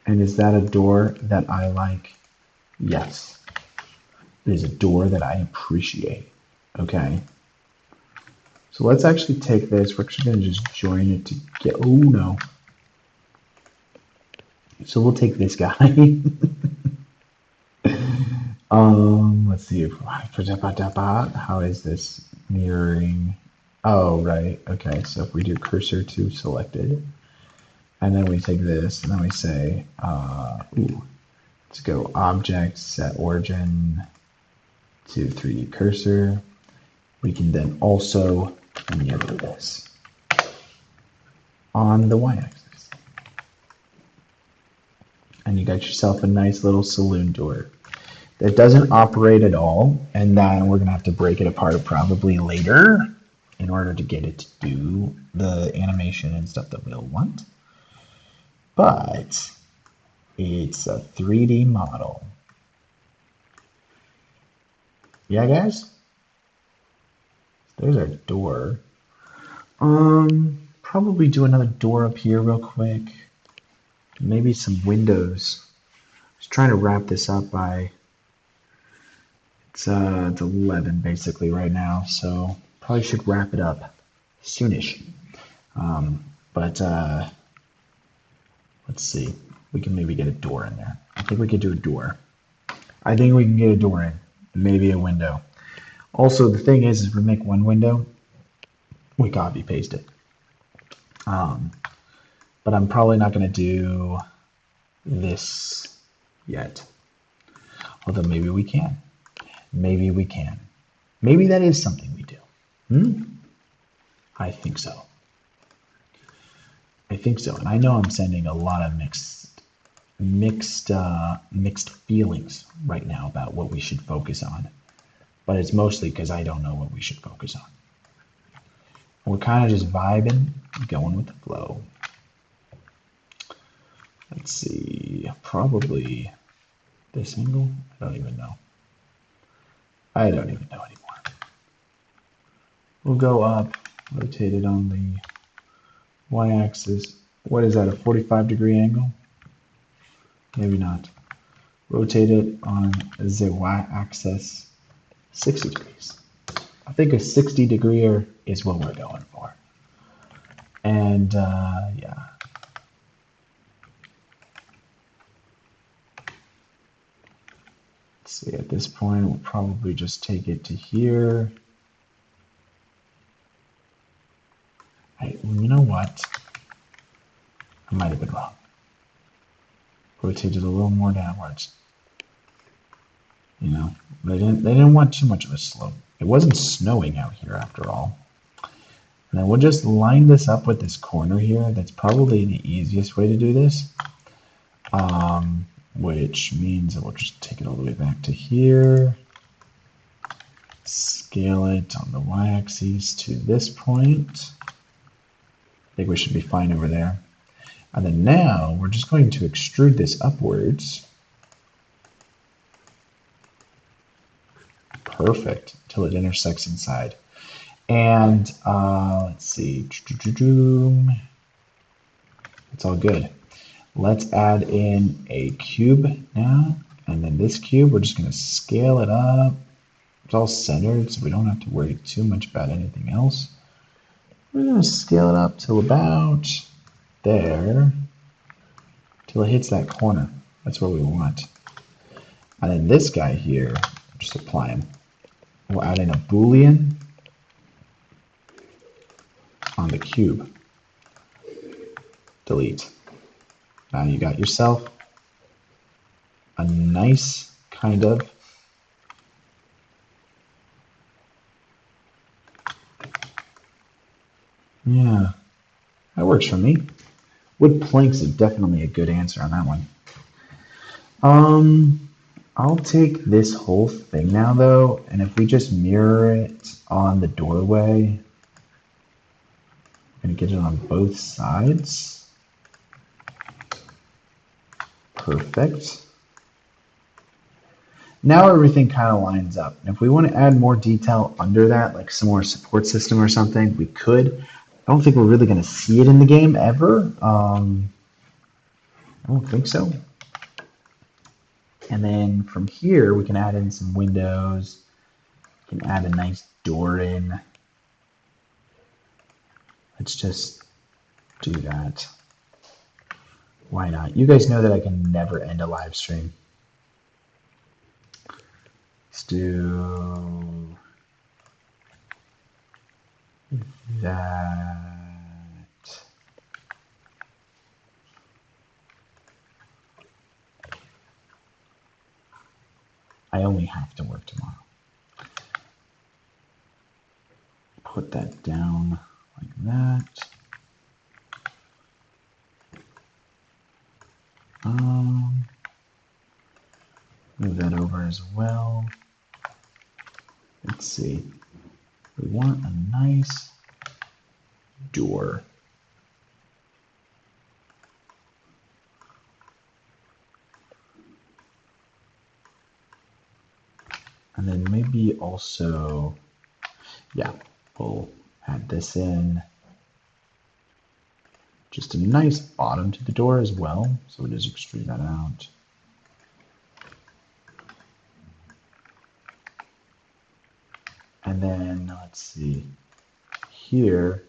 And is that a door that I like? Yes. It is a door that I appreciate. Okay. So let's actually take this. We're actually going to just join it to get. Oh, no. So we'll take this guy. Let's see. How is this mirroring? Oh, right. Okay. So if we do cursor to selected, and then we take this, and then we say, let's go object, set origin to 3D cursor. We can then also mirror this on the y-axis. And you got yourself a nice little saloon door that doesn't operate at all, and then we're going to have to break it apart probably later in order to get it to do the animation and stuff that we'll want. But it's a 3D model. Yeah, guys? There's our door. Probably do another door up here real quick. Maybe some windows. Just trying to wrap this up by it's 11 basically right now, so probably should wrap it up soonish. Let's see. We can maybe get a door in there. I think we could do a door. I think we can get a door in. Maybe a window. Also, the thing is if we make one window, we copy paste it. But I'm probably not going to do this yet. Although maybe we can. Maybe we can. Maybe that is something we do. Hmm? I think so. I think so. And I know I'm sending a lot of mixed feelings right now about what we should focus on. But it's mostly because I don't know what we should focus on. We're kind of just vibing, going with the flow. Let's see, probably this angle? I don't even know. I don't even know anymore. We'll go up, rotate it on the y-axis. What is that, a 45-degree angle? Maybe not. Rotate it on the y-axis 60 degrees. I think a 60-degreer is what we're going for. And yeah. Let's see, at this point, we'll probably just take it to here. You know what? I might have been wrong. Rotate it a little more downwards. You know, they didn't want too much of a slope. It wasn't snowing out here after all. And then we'll just line this up with this corner here. That's probably the easiest way to do this. Which means that we'll just take it all the way back to here. Scale it on the y-axis to this point. I think we should be fine over there. And then now we're just going to extrude this upwards. Perfect, till it intersects inside. And let's see, it's all good. Let's add in a cube now, and then this cube, we're just going to scale it up. It's all centered, so we don't have to worry too much about anything else. We're going to scale it up till about there, till it hits that corner. That's what we want. And then this guy here, just apply him. We'll add in a Boolean on the cube. Delete. Now you got yourself a nice kind of yeah, that works for me. Wood planks is definitely a good answer on that one. I'll take this whole thing now though, and if we just mirror it on the doorway, I'm gonna get it on both sides. Perfect. Now everything kind of lines up. And if we want to add more detail under that, like some more support system or something, we could. I don't think we're really going to see it in the game ever. I don't think so. And then from here, we can add in some windows. We can add a nice door in. Let's just do that. Why not? You guys know that I can never end a live stream. Let's do that. I only have to work tomorrow. Put that down like that. Move that over as well. Let's see. We want a nice door. And then maybe also, yeah, we'll add this in. Just a nice bottom to the door as well. So we'll just extrude that out. And then let's see here.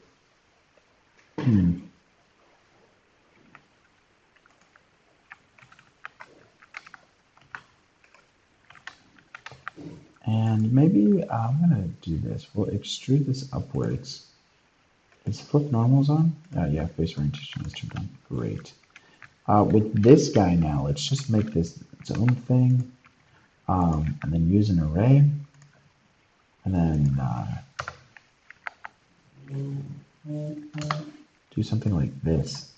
And maybe I'm gonna do this. We'll extrude this upwards. Is flip normals on? Yeah, face orientation is turned on. Great. With this guy now, let's just make this its own thing. And then use an array. And then do something like this.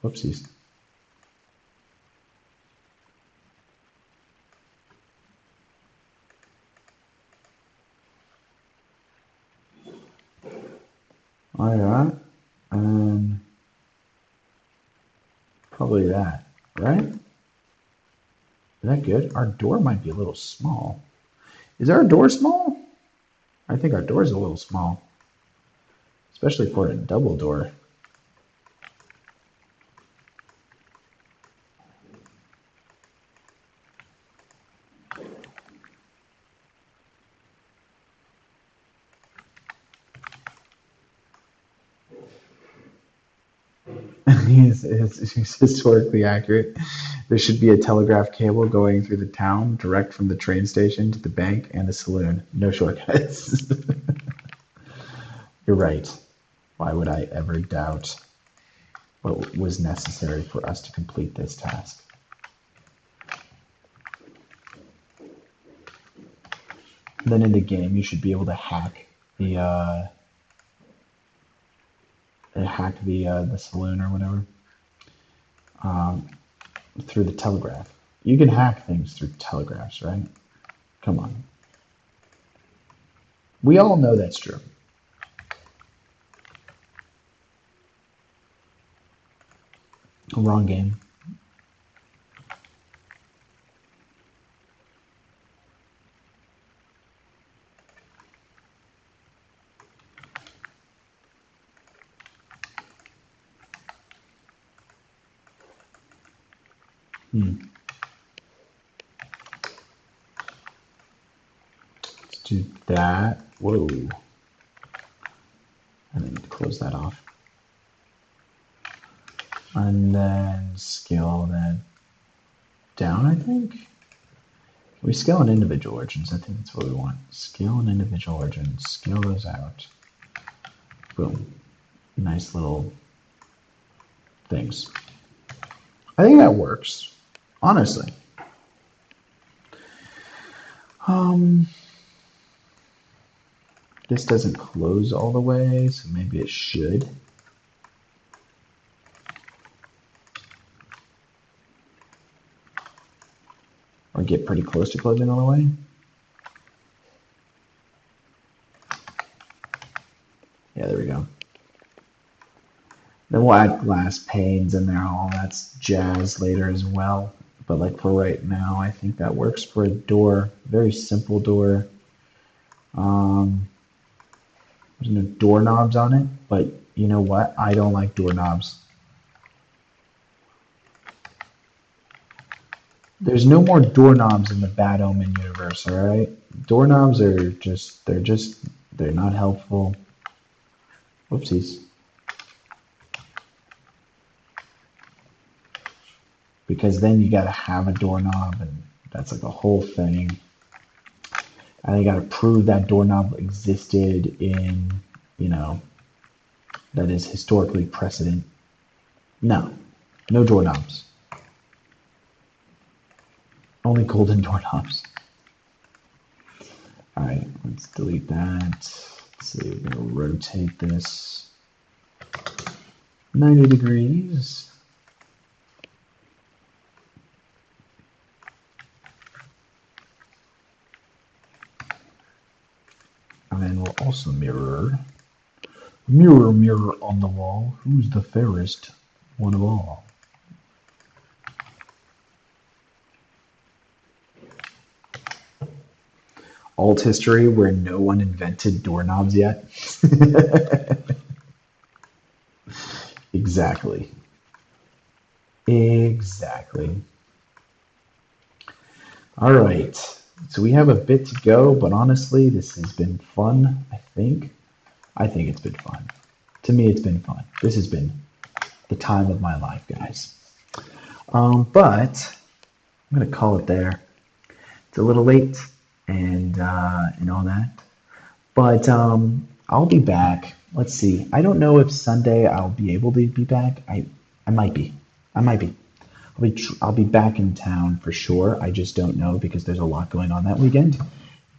Whoopsies. All right. And probably that, right? Is that good? Our door might be a little small. Is our door small? I think our door is a little small, especially for a double door. He's historically accurate. There should be a telegraph cable going through the town, direct from the train station to the bank and the saloon. No shortcuts. You're right. Why would I ever doubt what was necessary for us to complete this task? Then in the game, you should be able to hack the the saloon or whatever through the telegraph. You can hack things through telegraphs, right? Come on. We all know that's true. Wrong game. Let's do that. Whoa. And then close that off. And then scale that down, I think. Can we scale in individual origins? I think that's what we want. Scale in individual origins. Scale those out. Boom. Nice little things. I think that works, honestly. This doesn't close all the way, so maybe it should. Or get pretty close to closing all the way. Yeah, there we go. Then we'll add glass panes in there, all that's jazz later as well. But like for right now, I think that works for a door. Very simple door. There's no doorknobs on it, but you know what? I don't like doorknobs. There's no more doorknobs in the Bad Omen universe, alright? Doorknobs are they're not helpful. Whoopsies. Because then you gotta have a doorknob, and that's like a whole thing. And you gotta prove that doorknob existed in, that is historically precedent. No doorknobs. Only golden doorknobs. Alright, let's delete that. Let's see, we're gonna rotate this 90 degrees. And then we'll also mirror. Mirror, mirror on the wall, who's the fairest one of all? Alt history where no one invented doorknobs yet. Exactly. Exactly. All right. So we have a bit to go, but honestly, this has been fun, I think. I think it's been fun. To me, it's been fun. This has been the time of my life, guys. But I'm gonna call it there. It's a little late and all that. But I'll be back. Let's see. I don't know if Sunday I'll be able to be back. I might be. I might be. I'll be back in town for sure. I just don't know because there's a lot going on that weekend.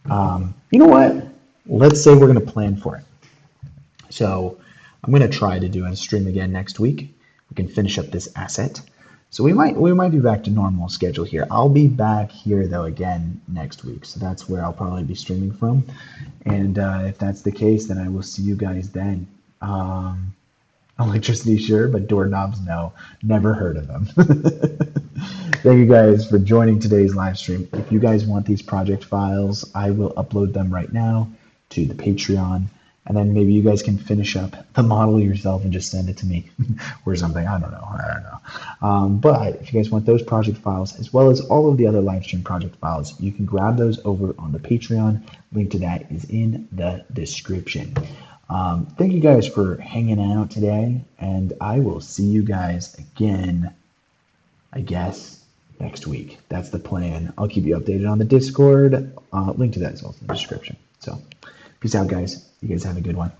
You know what? Let's say we're gonna plan for it. So I'm gonna try to do a stream again next week. We can finish up this asset. So we might be back to normal schedule here. I'll be back here though again next week. So that's where I'll probably be streaming from. And if that's the case, then I will see you guys then. Electricity, sure, but doorknobs, no. Never heard of them. Thank you guys for joining today's live stream. If you guys want these project files, I will upload them right now to the Patreon. And then maybe you guys can finish up the model yourself and just send it to me or something. I don't know. But if you guys want those project files, as well as all of the other live stream project files, you can grab those over on the Patreon. Link to that is in the description. Thank you guys for hanging out today, and I will see you guys again, I guess, next week. That's the plan. I'll keep you updated on the Discord. Link to that is also in the description. So, peace out, guys. You guys have a good one.